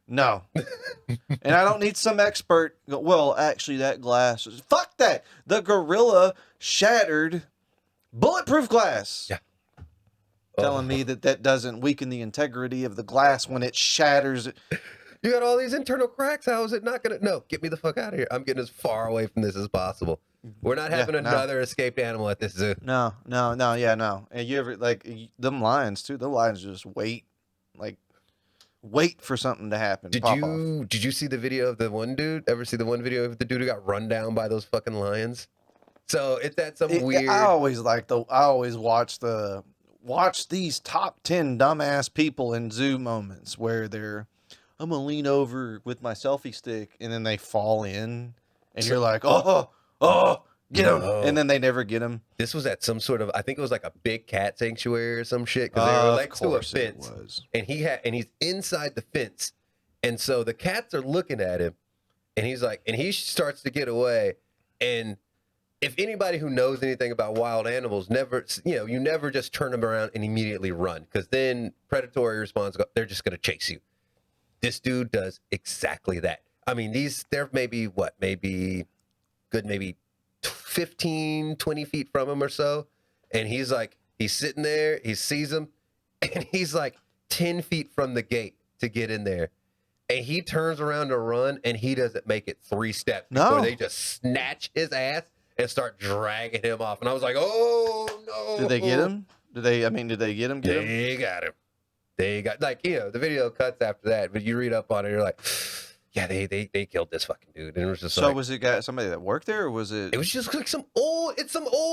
no. And I don't need some expert. Well, actually, that glass is, fuck that. The gorilla shattered bulletproof glass. Yeah. Telling me that doesn't weaken the integrity of the glass when it shatters. You got all these internal cracks. How is it not gonna? No, get me the fuck out of here. I'm getting as far away from this as possible. We're not having another escaped animal at this zoo. No. And you ever, like, them lions too? The lions just wait for something to happen. Did you see the video of the one dude? Ever see the one video of the dude who got run down by those fucking lions? So it's that some weird. I always watch these top 10 dumbass people in zoo moments where I'm gonna lean over with my selfie stick and then they fall in and you're like, oh, get him, and then they never get him. This was at some sort of, I think it was like a big cat sanctuary or some shit, because they were next to a fence, and he's inside the fence, and so the cats are looking at him, and he's like, and he starts to get away, and if anybody who knows anything about wild animals, you never just turn them around and immediately run, because then predatory response, they're just gonna chase you. This dude does exactly that. I mean, they're maybe 15, 20 feet from him or so. And he's sitting there, he sees him, and he's like 10 feet from the gate to get in there. And he turns around to run, and he doesn't make it 3 steps before they just snatch his ass and start dragging him off. And I was like, oh, no. Did they get him? Did they get him? They got him. they got like the video cuts after that, but you read up on it, you're like, yeah, they killed this fucking dude, and it was just So like, was it somebody that worked there, or was it? it was just like some old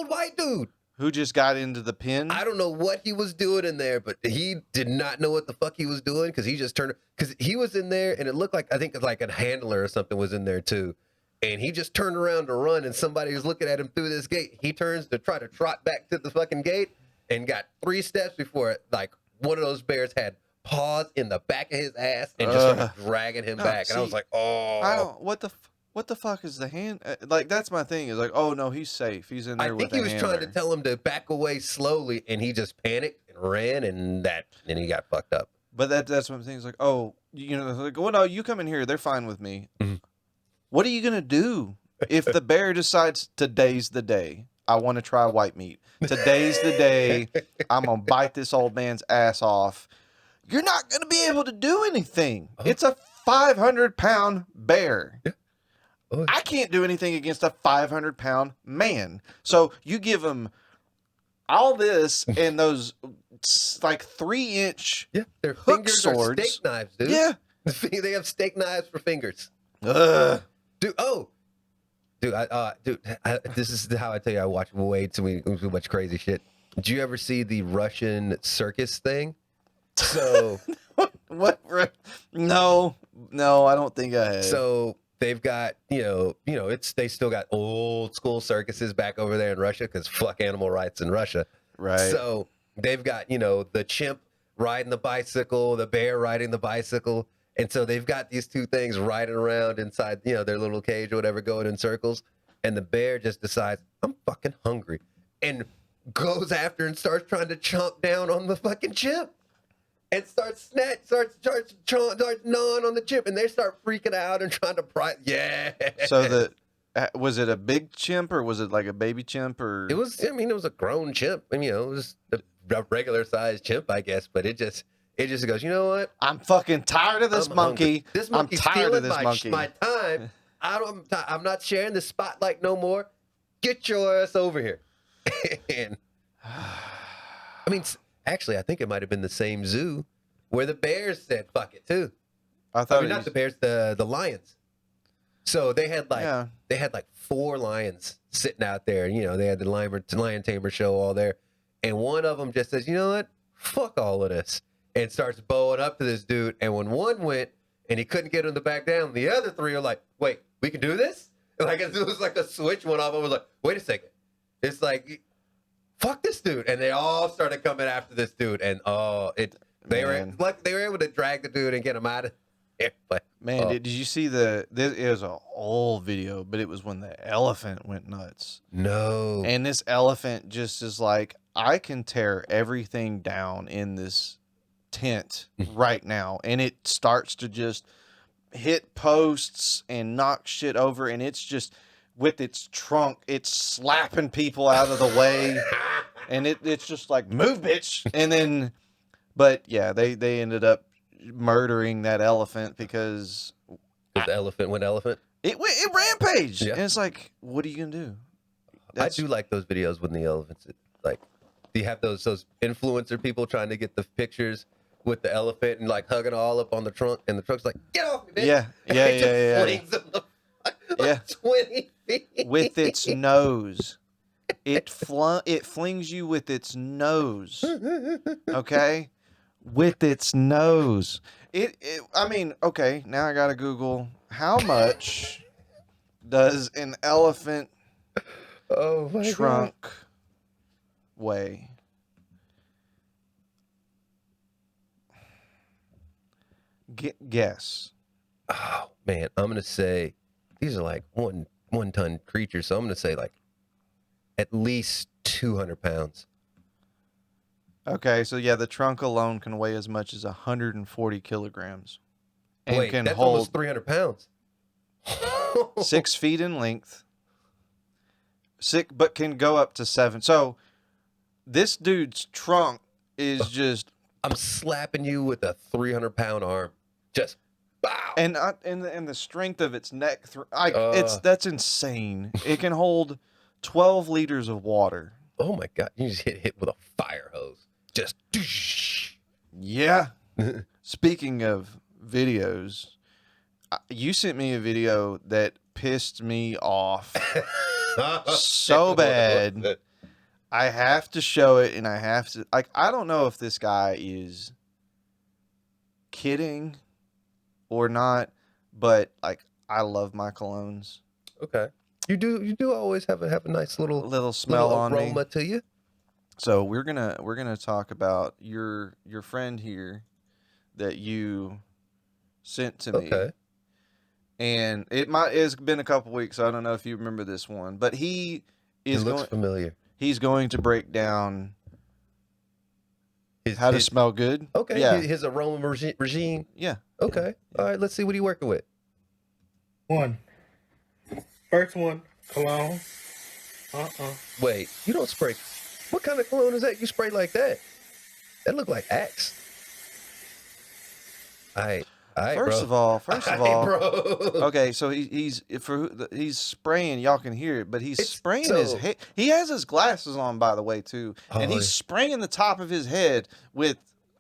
white dude Who just got into the pen? I don't know what he was doing in there, but he did not know what the fuck he was doing because he just turned because he was in there and it looked like I think like a handler or something was in there too. And he just turned around to run and somebody was looking at him through this gate. He turns to try to trot back to the fucking gate and got 3 steps before it. Like one of those bears had paws in the back of his ass and just started dragging him back. And I was like, oh. I don't, what the fuck is the hand? Like, that's my thing. Is like, oh no, he's safe. He's in there. I think he was trying to tell him to back away slowly, and he just panicked and ran, and he got fucked up. But that's what I'm saying. It's like, oh, like, well, no, you come in here. They're fine with me. Mm-hmm. What are you gonna do if the bear decides today's the day? I want to try white meat. Today's the day. I'm gonna bite this old man's ass off. You're not gonna be able to do anything. Oh. It's a 500-pound bear. Yeah. Oh. I can't do anything against a 500-pound man. So you give him all this and those like 3-inch their hook fingers swords. Are steak knives, dude. Yeah, they have steak knives for fingers. Dude. This is how I tell you I watch way too much crazy shit. Did you ever see the Russian circus thing? So what? No, I don't think I have. So they've got, they still got old school circuses back over there in Russia because fuck animal rights in Russia. Right. So they've got, the chimp riding the bicycle, the bear riding the bicycle. And so they've got these two things riding around inside, their little cage or whatever, going in circles. And the bear just decides, I'm fucking hungry. And goes after and starts trying to chomp down on the fucking chimp. And starts gnawing on the chimp, and they start freaking out and trying to pry. Yeah. So was it a big chimp or was it like a baby chimp or? It was. I mean, it was a grown chimp. I mean, it was a regular sized chimp, I guess. But it just goes. You know what? I'm fucking tired of this monkey. Hungry. This monkey's stealing my time. I'm not sharing the spotlight no more. Get your ass over here. And I mean. Actually, I think it might have been the same zoo where the bears said "fuck it" too. Not the bears, the lions. So they had like 4 lions sitting out there. They had the lion tamer show all there, and one of them just says, "You know what? Fuck all of this," and starts bowing up to this dude. And when one went and he couldn't get him to back down, the other 3 are like, "Wait, we can do this?" And like it was like a switch went off. I was like, "Wait a second, it's like." Fuck this dude, and they all started coming after this dude, and they were able to drag the dude and get him out of there. But did you see it was an old video, but it was when the elephant went nuts. No, and this elephant just is like, I can tear everything down in this tent right now, and it starts to just hit posts and knock shit over, and it's just. With its trunk, it's slapping people out of the way, and it's just like, move, bitch. And then, but yeah, they ended up murdering that elephant because the elephant went elephant. It rampaged, and it's like, what are you gonna do? I do like those videos when the elephants like. Do you have those influencer people trying to get the pictures with the elephant and like hugging all up on the trunk, and the trunk's like, get off me, bitch. Yeah. Flings them like 20 feet. With its nose. It flings you with its nose. Okay? With its nose. I mean, okay, now I gotta Google how much does an elephant trunk weigh? Guess. Oh man, I'm gonna say these are like one ton creatures, so I'm gonna say like at least 200 pounds. Okay, so yeah, the trunk alone can weigh as much as 140 kilograms, and Wait, can that's hold almost 300 pounds. 6 feet in length. But can go up to 7. So this dude's trunk is just. I'm slapping you with a 300-pound arm. Just. Bow. And the strength of its neck, that's insane. It can hold 12 liters of water. Oh my god! You just hit with a fire hose. Just. Yeah. Speaking of videos, you sent me a video that pissed me off so bad. I have to show it, and I have to, like, I don't know if this guy is kidding or not, but like, I love my colognes. Okay. You do always have a nice A little little smell on me. aroma to you. So we're gonna talk about your friend here that you sent to me. Okay. And it's been a couple weeks, so I don't know if you remember this one, but he It is looks going familiar. he's going to break down how to smell good. Okay. Yeah. His aroma regime. Yeah. Okay. Yeah. All right. Let's see what he's working with. First one, cologne. Wait, you don't spray. What kind of cologne is that? You spray like that? That look like Axe. All right, First of all, bro. okay, so he's spraying. Y'all can hear it, but he's spraying his head. He has his glasses on, by the way, too, and he's spraying the top of his head with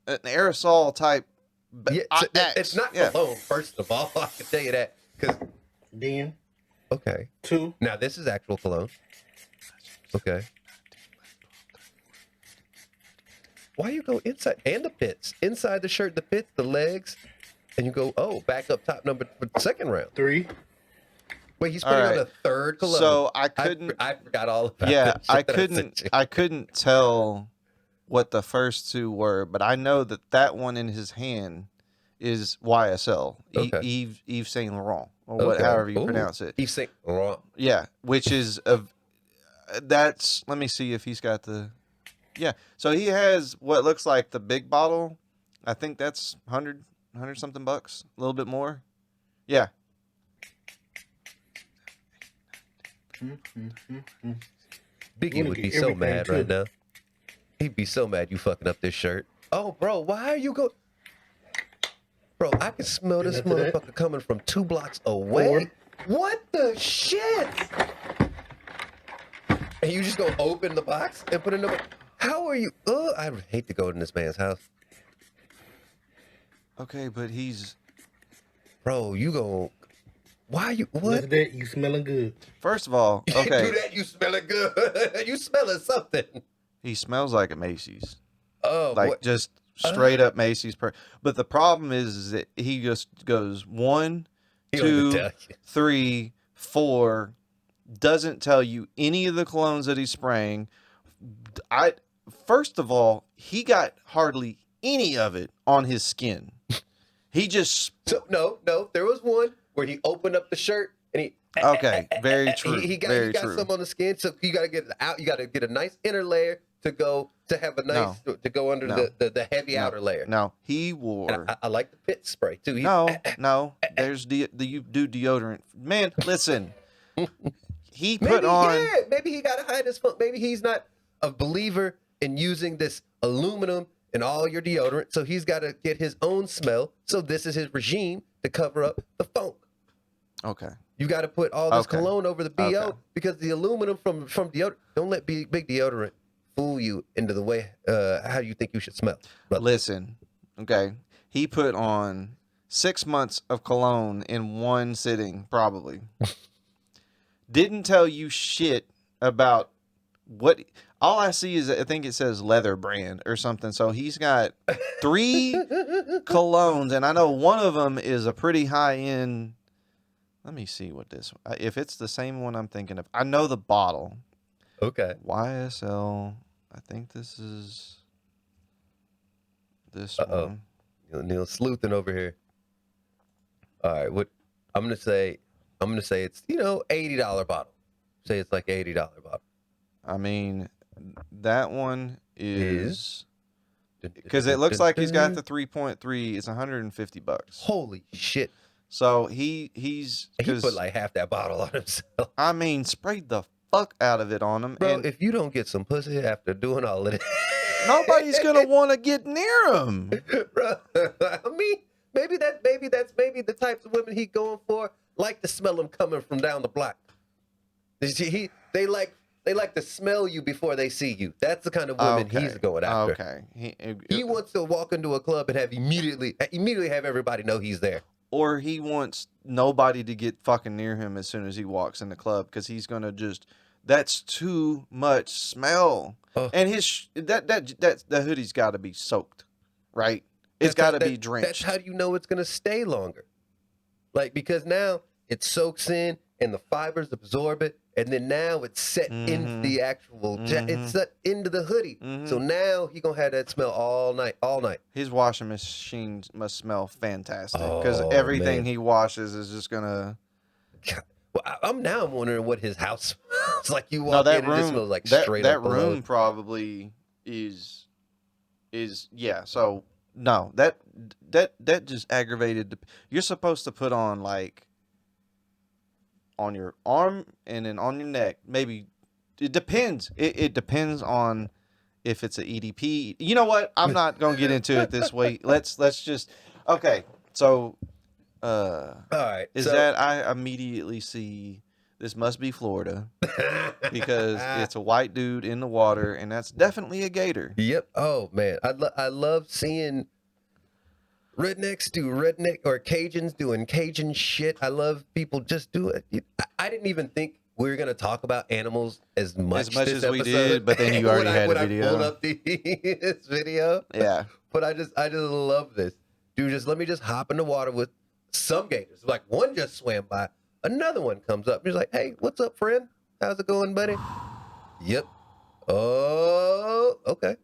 an aerosol type. Yeah, it's not cologne. First of all, I can tell you that because Then okay, 2. now this is actual cologne. Okay. Why you go inside and the pits, inside the shirt, the pits, the legs, and you go back up top number for the second round. 3. Wait, he's putting on a third cologne. So I couldn't. I forgot all about. Yeah, I couldn't tell what the first two were, but I know that one in his hand is YSL, Okay. Yves Saint Laurent, or however you pronounce it. Yves Saint Laurent. Yeah, which is that's. Let me see if he's got the. Yeah, so he has what looks like the big bottle. I think that's 100 something bucks, a little bit more. Yeah. Biggie would be so mad right now. He'd be so mad you fucking up this shirt. Oh, bro, why are you go? Bro, I can smell this motherfucker coming from 2 blocks away. 4. What the shit? And you just go open the box and put it in the. How are you? I hate to go in this man's house. Okay, but he's. Bro, you go. Why you? What? Look at that. You smelling good. First of all, You okay. do that, you smelling good. You smelling something. He smells like a Macy's. Oh, Like what? just straight up Macy's. But the problem is that he just goes 1, He don't even 2, tell you. 3, 4. Doesn't tell you any of the colognes that he's spraying. First of all, he got hardly any of it on his skin. He just. So no. There was one where he opened up the shirt and he. Okay, very true. He got very true. some on the skin, so you got to get it out. You got to get a nice inner layer to have a nice to go under the heavy outer layer. No, he wore. And I like the pit spray too. No. There's you do deodorant. Man, listen. He put maybe, on. Yeah, maybe he got to hide his funk. Maybe he's not a believer in using this aluminum in all your deodorant, so he's got to get his own smell. So this is his regime to cover up the funk. Okay. You got to put all this Okay. cologne over the BO Okay. because the aluminum from deodorant. Don't let big deodorant fool you into the way how you think you should smell. Brother. Listen, okay. He put on 6 months of cologne in one sitting, probably. Didn't tell you shit about what. All I see is I think it says leather brand or something. So he's got 3 colognes, and I know one of them is a pretty high end. Let me see what this. If it's the same one I'm thinking of, I know the bottle. Okay. YSL. I think this is this Uh-oh. one. Neil sleuthing over here. All right, what I'm gonna say it's $80 bottle. Say it's like $80 bottle. I mean, that one is because it looks like he's got the 3.3. It's $150. Holy shit! So he's He put like half that bottle on himself. I mean, sprayed the fuck out of it on him, Bro, and if you don't get some pussy after doing all of this, nobody's gonna want to get near him. bro. I mean, maybe that's the types of women he going for. Like to smell him coming from down the block. They like They like to smell you before they see you. That's the kind of women he's going after. Okay. He wants to walk into a club and have immediately have everybody know he's there. Or he wants nobody to get fucking near him as soon as he walks in the club because he's gonna just. That's too much smell. And his the hoodie's got to be soaked, right? It's got to be drenched. That's how you know it's gonna stay longer. Like, because now it soaks in and the fibers absorb it, and then now it's set into the actual it's set into the hoodie. So now he gonna have that smell all night. His washing machine must smell fantastic because everything he washes is just gonna. Well, I'm wondering what his house smells like. You walk in and it just smells like straight up. That room probably is yeah. So no, that just aggravated. You're supposed to put on like on your arm and then on your neck. Maybe it depends. It depends on if it's a EDP. You know what? I'm not gonna get into it this way. Let's just okay. So. All right. Is that I immediately see this must be Florida because it's a white dude in the water and that's definitely a gator. Yep. Oh man, I love seeing rednecks do redneck or Cajuns doing Cajun shit. I love people just do it. I didn't even think we were gonna talk about animals as much as this we episode. did, but then you already had a video. I pulled up this video. Yeah. But I just love this. Dude, let me hop in the water with some gators. Like one just swam by, another one comes up. He's like, "Hey, what's up, friend? How's it going, buddy?" Yep. Oh, okay.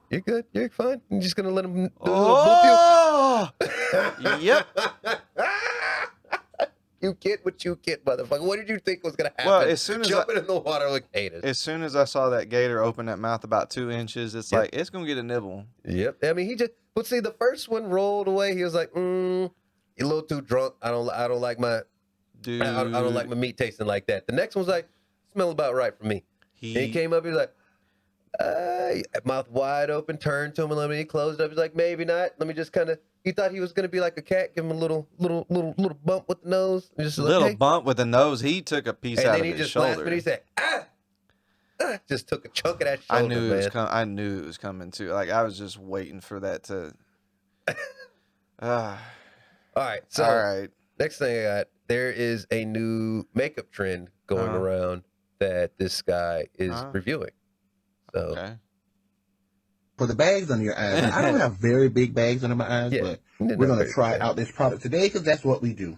You're good. You're fine. I'm just gonna let him do a little boop you. Yep. You get what you get, motherfucker. What did you think was gonna happen? Well, as soon as jumping in the water with gators. As soon as I saw that gator open that mouth about 2 inches, it's like it's gonna get a nibble. Yep. I mean, but see, the first one rolled away. He was like, "You're a little too drunk. I don't like my, dude. I don't like my meat tasting like that." The next one's like, "Smell about right for me." He came up. He was like, mouth wide open, turned to him a little bit. He closed up. He's like, "Maybe not. Let me just kind of." He thought he was gonna be like a cat, give him a little bump with the nose. Just bump with the nose. He took a piece out of his shoulder. And then he just laughed and he said, just took a chunk of that shoulder. I knew it was coming too. Like I was just waiting for that to. All right. So next thing I got, there is a new makeup trend going around that this guy is reviewing. So for the bags under your eyes, I don't have very big bags under my eyes, but we're going to try out this product today because that's what we do.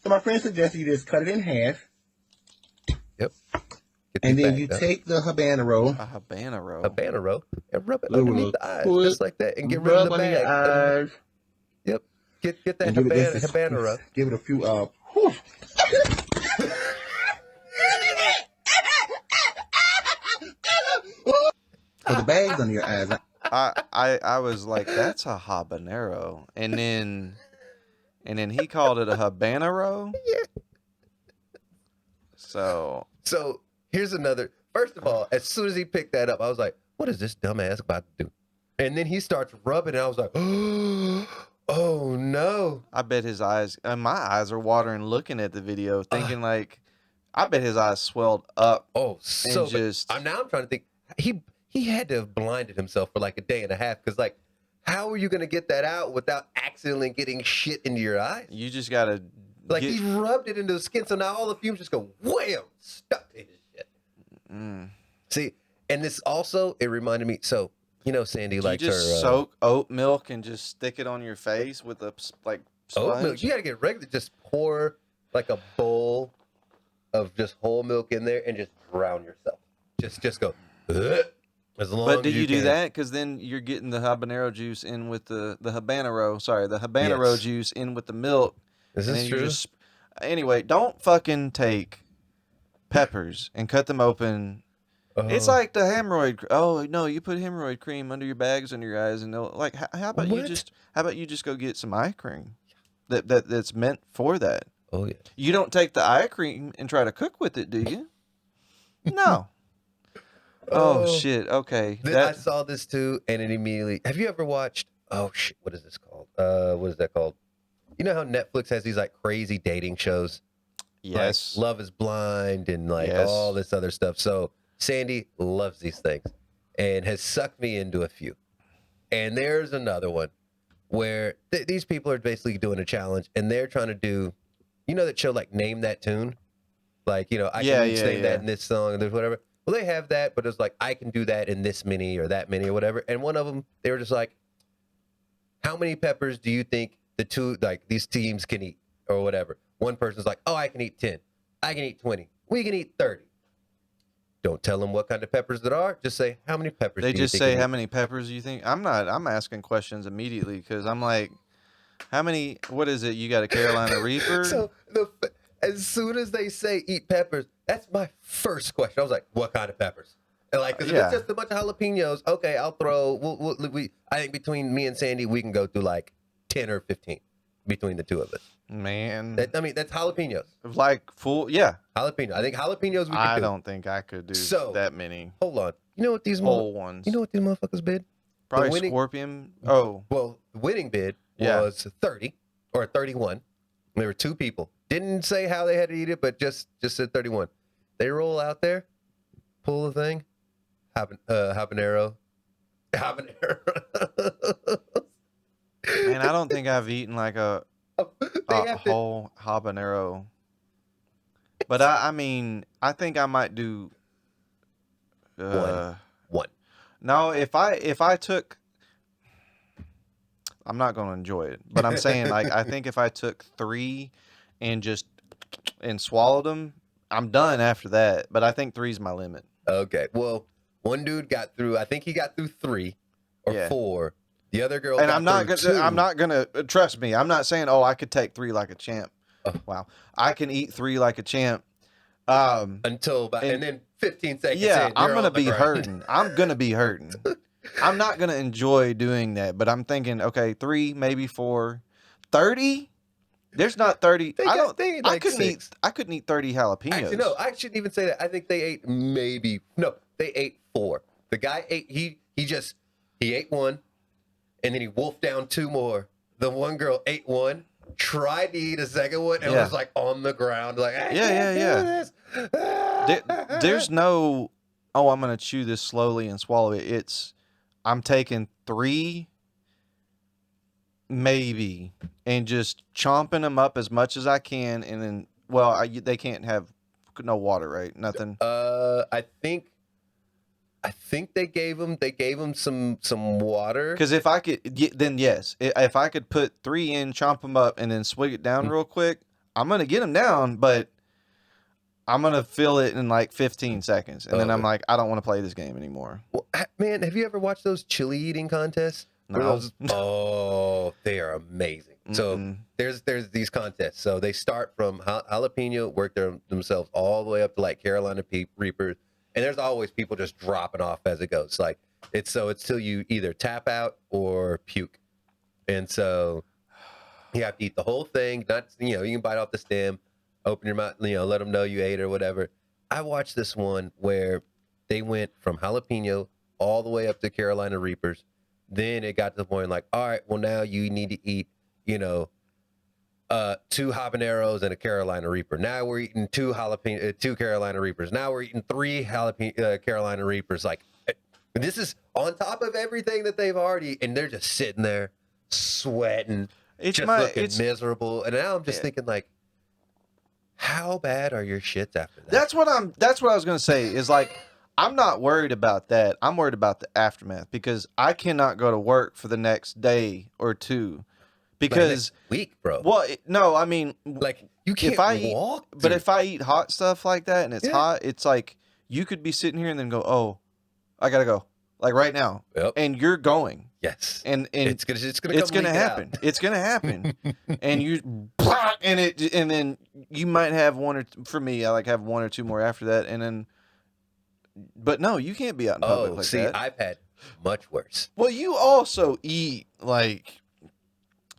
So my friend suggested you just cut it in half. Yep. And then you take the habanero. A habanero. And rub it underneath the eyes, just like that, and get rid of the bag. Your eyes. Yep. Get that habanero. Give it a few. For the bags under your eyes. I was like, that's a habanero, and then he called it a habanero. Yeah. So here's another. First of all, as soon as he picked that up, I was like, "What is this dumbass about to do?" And then he starts rubbing, and I was like, "Oh no!" I bet his eyes, my eyes are watering looking at the video, thinking like, I bet his eyes swelled up. Oh, so now I'm trying to think. He had to have blinded himself for like a day and a half because, like, how are you going to get that out without accidentally getting shit into your eyes? You just got to. Like, he rubbed it into the skin, so now all the fumes just go wham, stuck to his shit. See, and this also, it reminded me, so, Sandy likes her. You just soak oat milk and just stick it on your face with a, like, sponge? Oat milk? You got to get regular, just pour, like, a bowl of just whole milk in there and just drown yourself. Just go, as long but do as you do can. that? Because then you're getting the habanero juice in with the habanero juice in with the milk. Is this true? Anyway, don't fucking take peppers and cut them open. It's like the hemorrhoid. Oh no, you put hemorrhoid cream under your bags under your eyes, and like how about you just go get some eye cream that's meant for that. Oh yeah. You don't take the eye cream and try to cook with it, do you? No. Oh shit. Okay. I saw this too, and it immediately. Have you ever watched? Oh shit. What is this called? What is that called? You know how Netflix has these like crazy dating shows? Yes. Love is Blind and like all this other stuff. So Sandy loves these things and has sucked me into a few. And there's another one where these people are basically doing a challenge and they're trying to do, that show like Name That Tune? Like, I can each name that in this song and there's whatever. Well, they have that, but it's like, I can do that in this many or that many or whatever. And one of them, they were just like, how many peppers do you think these teams can eat or whatever? One person's like, oh, I can eat 10. I can eat 20. We can eat 30. Don't tell them what kind of peppers there are. Just say, how many peppers They do you just think say, you how need? many peppers do you think? I'm asking questions immediately because I'm like, how many, what is it? You got a Carolina Reaper? So as soon as they say eat peppers, that's my first question. I was like, what kind of peppers? And like, because if it's just a bunch of jalapenos, okay, I'll throw, I think between me and Sandy, we can go through like 10 or 15 between the two of us. Man. That's jalapenos. Like full, yeah. Jalapeno. I think jalapenos we could do. I don't think I could do that many. Hold on. You know what these whole ones? You know what these motherfuckers bid? Probably Scorpion. Oh. Well, the winning bid was 30 or 31. There were two people. Didn't say how they had to eat it, but just said 31. They roll out there, pull the thing, habanero. Man, I don't think I've eaten like a whole habanero. But I mean, I think I might do one. No, if I took, I'm not going to enjoy it, but I'm saying like I think if I took 3 and swallowed them, I'm done after that. But I think 3 is my limit. Okay. Well, one dude got through. I think he got through 3 or 4. The other girl. And got I'm not through gonna. 2. I'm not gonna trust me. I'm not saying, oh, I could take 3 like a champ. Oh. Wow, I can eat 3 like a champ. Until about, and then 15 seconds. Yeah, in, I'm gonna be hurting. I'm gonna be hurting. I'm not gonna enjoy doing that. But I'm thinking, okay, 3, maybe 4, 30. There's not 30. I couldn't eat 30 jalapenos. Actually, no, I shouldn't even say that. I think they ate they ate 4. The guy ate. He ate 1, and then he wolfed down 2 more. The one girl ate 1. Tried to eat a second one and was like on the ground, like There's no, oh, I'm gonna chew this slowly and swallow it. It's, I'm taking 3, maybe, and just chomping them up as much as I can, and then, well, they can't have no water, right? Nothing. I think they gave him some water. Because if I could, then yes. If I could put 3 in, chomp them up, and then swig it down real quick, I'm gonna get them down, but I'm gonna feel it in like 15 seconds, and then I'm like, I don't want to play this game anymore. Well, man, have you ever watched those chili eating contests? No. Oh, they are amazing. So there's these contests. So they start from jalapeno, work themselves all the way up to like Carolina Reapers. And there's always people just dropping off as it goes. Like it's till you either tap out or puke. And so you have to eat the whole thing. Not, you can bite off the stem, open your mouth, let them know you ate or whatever. I watched this one where they went from jalapeno all the way up to Carolina Reapers. Then it got to the point like, all right, well now you need to eat, 2 habaneros and a Carolina Reaper. Now we're eating 2 Carolina Reapers. Now we're eating 3 Carolina Reapers. Like, this is on top of everything that they've already, and they're just sitting there sweating, looking miserable. And now I'm just thinking like, how bad are your shits after that? That's what I was gonna say. Is like, I'm not worried about that. I'm worried about the aftermath because I cannot go to work for the next day or 2. Because week, bro. Well, no, I mean, like you can't walk. But if I eat hot stuff like that and it's hot, it's like you could be sitting here and then go, "Oh, I gotta go," like right now, and you're going. Yes, and it's gonna happen. It's gonna happen, and then you might have for me, I like have 1 or 2 more after that, and then, but no, you can't be out in public like that. I've had much worse. Well, you also eat like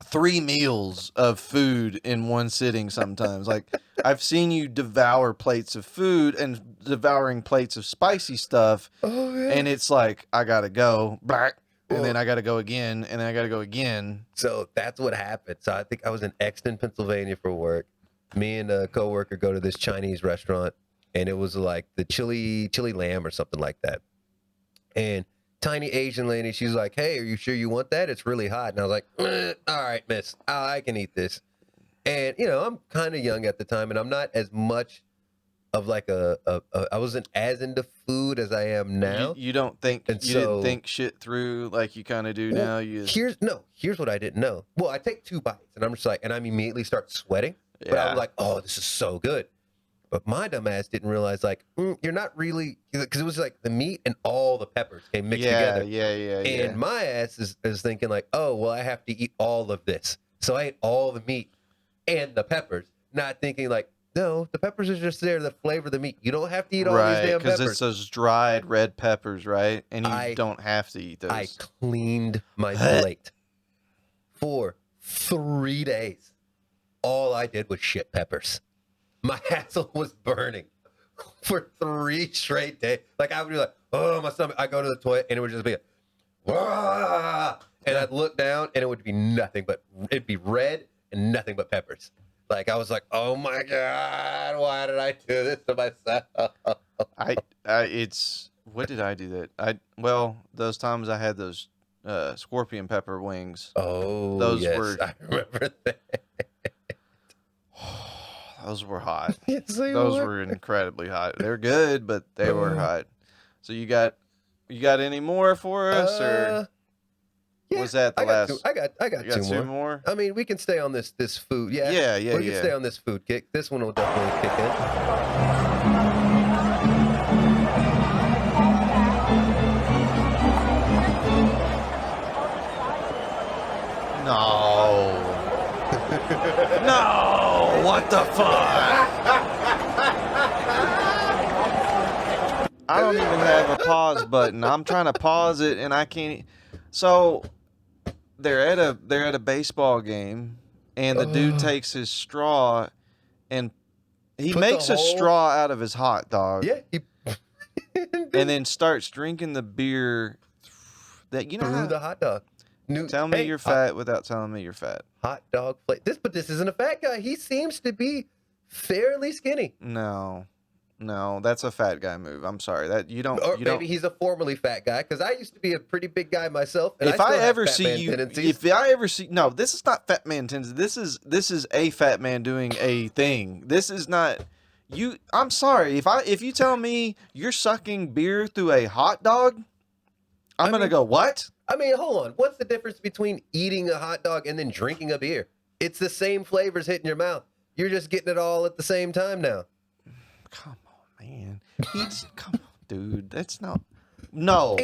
3 meals of food in one sitting sometimes. Like, I've seen you devour plates of food and devouring plates of spicy stuff. Oh, yeah. And it's like, I gotta go, and then I gotta go again, and then I gotta go again. So that's what happened. So I think I was in Exton, Pennsylvania for work. Me and a coworker go to this Chinese restaurant, and it was like the chili lamb or something like that. And tiny Asian lady, she's like, "Hey, are you sure you want that? It's really hot." And I was like, "All right, miss, I can eat this." And I'm kind of young at the time, and I'm not as much of like I wasn't as into food as I am now. You don't think, and you didn't think shit through like you kind of do now. Here's what I didn't know. Well, I take 2 bites, and I'm just like, and I immediately start sweating. Yeah. But I was like, "Oh, this is so good." But my dumb ass didn't realize, like, you're not really, because it was like the meat and all the peppers came mixed together. Yeah. And my ass is thinking like, "Oh, well, I have to eat all of this." So I ate all the meat and the peppers, not thinking like, no, the peppers are just there to flavor the meat. You don't have to eat all these damn peppers. Because it's those dried red peppers, right? And you don't have to eat those. I cleaned my plate for 3 days. All I did was shit peppers. My asshole was burning for 3 straight days. Like, I would be like, "Oh, my stomach." I go to the toilet, and it would just be "Wah!" And I'd look down, and it would be nothing but, it'd be red and nothing but peppers. Like, I was like, "Oh my God, why did I do this to myself?" What did I do that? Those times I had those scorpion pepper wings. Oh, those yes, were, I remember that. Those were hot. Yes, those were incredibly hot. They're good, but they were hot. So you got any more for us, or was that the last? I got two more. I mean, we can stay on this food. Yeah. We can stay on this food kick. This one will definitely kick in. No. No. What the fuck? I don't even have a pause button. I'm trying to pause it and I can't. So they're at a baseball game, and the dude takes his straw and he makes a straw out of his hot dog. Yeah. And then starts drinking the beer through the hot dog. Tell me you're fat without telling me you're fat. Hot dog plate. But this isn't a fat guy. He seems to be fairly skinny. No, that's a fat guy move. I'm sorry that you don't. Or maybe he's a formerly fat guy, because I used to be a pretty big guy myself. And if I ever see you, no, this is not fat man tendencies. This is a fat man doing a thing. This is not you. I'm sorry if you tell me you're sucking beer through a hot dog, I'm gonna go, what? I mean, hold on. What's the difference between eating a hot dog and then drinking a beer? It's the same flavors hitting your mouth. You're just getting it all at the same time now. Come on, man. Come on, dude. That's not. No.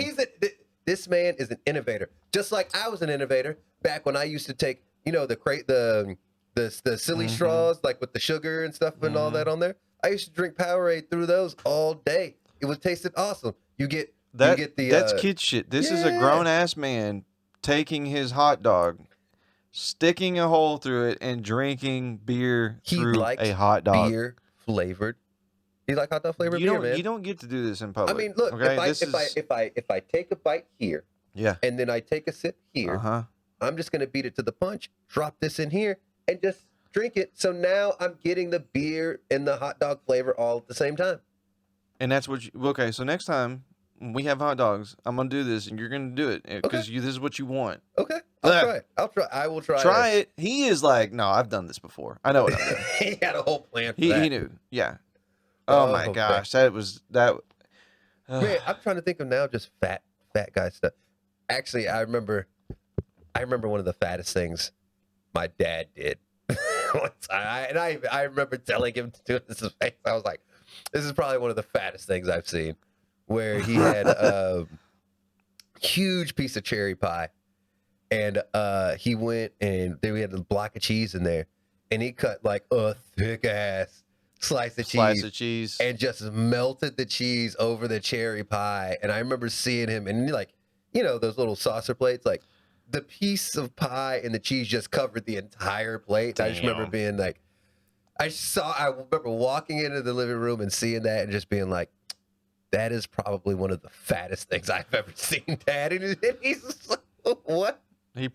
This man is an innovator. Just like I was an innovator back when I used to take, the silly straws, like with the sugar and stuff and all that on there. I used to drink Powerade through those all day. It was tasted awesome. That's kid shit. This is a grown ass man taking his hot dog, sticking a hole through it, and drinking beer through a hot dog. Beer flavored. You like hot dog flavored beer, man? You don't get to do this in public. I mean, look, okay? if I take a bite here, and then I take a sip here, I'm just gonna beat it to the punch, drop this in here, and just drink it. So now I'm getting the beer and the hot dog flavor all at the same time. And that's what okay, so next time we have hot dogs, I'm going to do this, and you're going to do it, because this is what you want. Okay. I'll try it. I will try it. Try it. He is like, no, I've done this before. I know what I'm doing. He had a whole plan for that. He knew. Yeah. Oh my gosh. That was... Man, I'm trying to think of now just fat guy stuff. Actually, I remember one of the fattest things my dad did. I remember telling him to do this. I was like, this is probably one of the fattest things I've seen. Where he had a huge piece of cherry pie, and he went and then we had a block of cheese in there, and he cut like a thick ass slice of cheese and just melted the cheese over the cherry pie. And I remember seeing him, and those little saucer plates, like the piece of pie and the cheese just covered the entire plate. Damn. I just remember being like, I remember walking into the living room and seeing that and just being like, that is probably one of the fattest things I've ever seen, Dad. And he's just like, what? He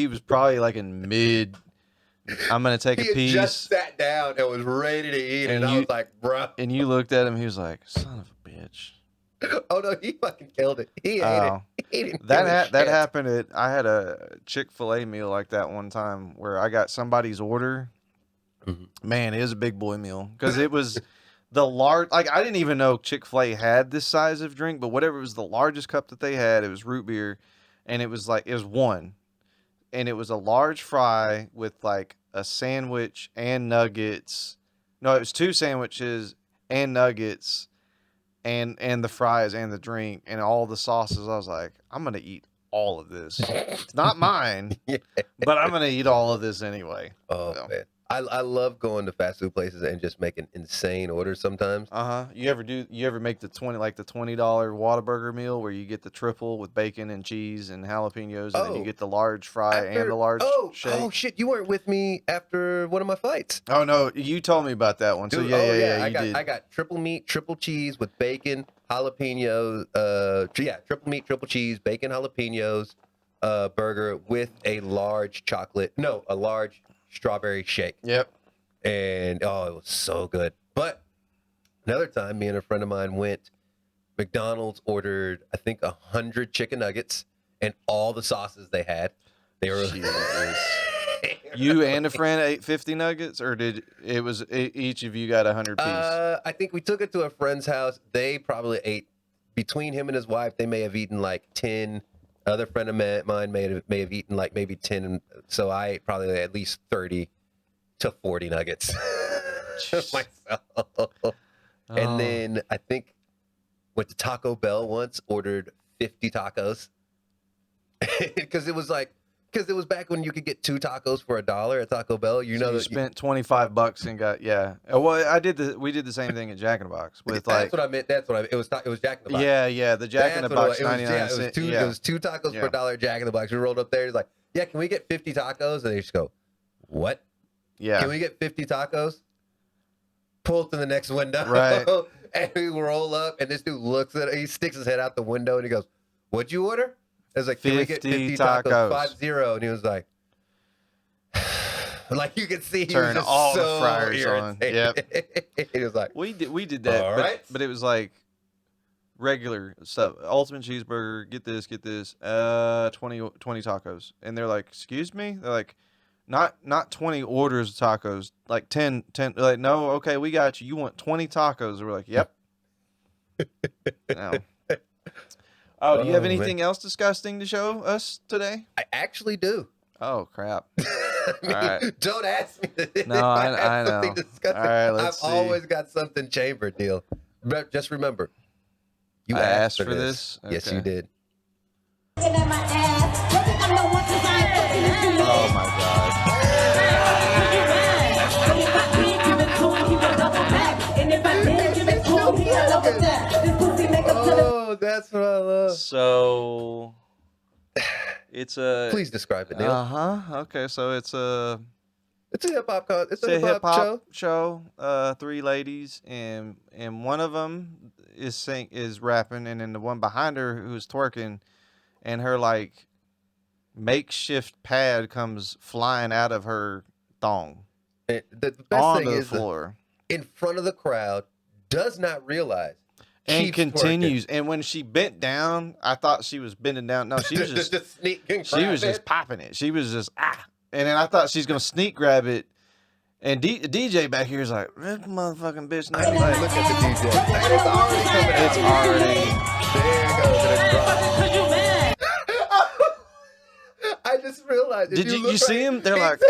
was probably like in I'm gonna take He a piece. He just sat down and was ready to eat, and I was like, bro. And you looked at him. He was like, son of a bitch. Oh no, he fucking killed it. He ate it. He didn't give a That shit. happened I had a Chick-fil-A meal like that one time where I got somebody's order. Man, it was a big boy meal because it was the large. Like, I didn't even know Chick-fil-A had this size of drink, but whatever, it was the largest cup that they had. It was root beer, and it was one, and it was a large fry with like a sandwich and nuggets. No, it was 2 sandwiches and nuggets, and the fries and the drink and all the sauces. I was like, I'm gonna eat all of this. It's not mine, but I'm gonna eat all of this anyway. Oh man, I love going to fast food places and just making insane orders sometimes. You ever make the $20 Whataburger meal where you get the triple with bacon and cheese and jalapenos, and then you get the large fry and the large shake? Oh shit, you weren't with me after one of my flights. Oh no, you told me about that one. Dude, so yeah, I got triple meat, triple cheese with bacon, jalapenos. Triple meat, triple cheese, bacon, jalapenos, burger with a large strawberry shake. Yep. And it was so good. But another time, me and a friend of mine went. McDonald's ordered, I think, 100 chicken nuggets and all the sauces they had. They were. You and a friend ate 50 nuggets, or each of you got 100 piece? I think we took it to a friend's house. They probably ate, between him and his wife, they may have eaten like 10. Other friend of mine may have eaten like maybe 10. So I ate probably at least 30 to 40 nuggets myself. And then I think went to Taco Bell once, ordered 50 tacos because it was back when you could get 2 tacos for $1 at Taco Bell. You spent $25 and got Well, we did the same thing at Jack in the Box with that's what I meant. It was Jack in the Box. Yeah, the Jack in the Box 99 cents. It was 2 tacos for $1 at Jack in the Box. We rolled up there. He's like, "Yeah, can we get 50 tacos?" And they just go, "What? Yeah, can we get 50 tacos?" Pull to the next window, right? And we roll up, and this dude looks at it. He sticks his head out the window, and he goes, "What'd you order?" I was like, "Can we get 50 tacos? 50." And he was like, like you could see, he turn was just all so the fryers irritated. on. Yep. He was like, we did that, all right. but it was like regular stuff. Ultimate cheeseburger. Get this. 20 tacos, and they're like, "Excuse me?" They're like, Not 20 orders of tacos, like 10, like, no, okay, we got you. You want 20 tacos? And we're like, yep. No. Do you have anything else disgusting to show us today? I actually do. Oh, crap. I mean, all right. Don't ask me. No, I know. Something disgusting. All right, I've always got something chambered, Neil. Just remember, you asked for this. Okay. Yes, you did. Oh, my God. Oh, that's what I love. So, it's a... Please describe it, Neil. Okay, so it's a hip-hop It's a hip-hop show. 3 ladies, and one of them is rapping, and then the one behind her who's twerking, and her, like, makeshift pad comes flying out of her thong. The best on thing the is floor. In front of the crowd, does not realize. And continues. Twerking. And when she bent down, I thought she was bending down. No, she was just sneaking. She was just popping it. She was just and then I thought she's gonna sneak grab it. And DJ back here is like, this motherfucking bitch. Look at the DJ. It's already coming out. It's already. There it goes. I just realized. Did you see him? They're like,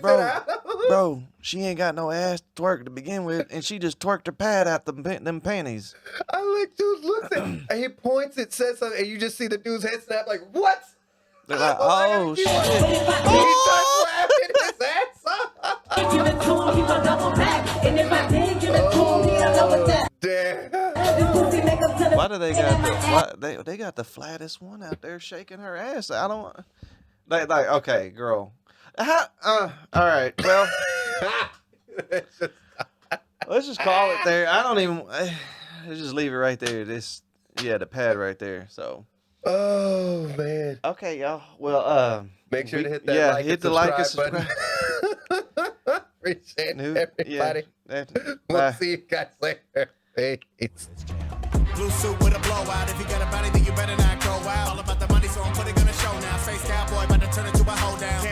bro, she ain't got no ass to twerk to begin with, and she just twerked her pad out them panties. I like, dude looks at him, and he points, it says something, and you just see the dude's head snap like, what? They're like, oh, shit. He starts laughing his ass off. Damn. Why do they got they got the flattest one out there shaking her ass? I don't like okay, girl. All right, well, let's just call it there. I don't even let's just leave it right there. The pad right there. So Oh man. Okay, y'all. Well, make sure to hit that like hit and the like and subscribe button. Appreciate everybody. We'll see you guys later. Peace. Blue suit with a blowout. If you got a body, then you better not go out. All about the money, so I'm putting on a show now. Face cowboy, about to turn into a hold down.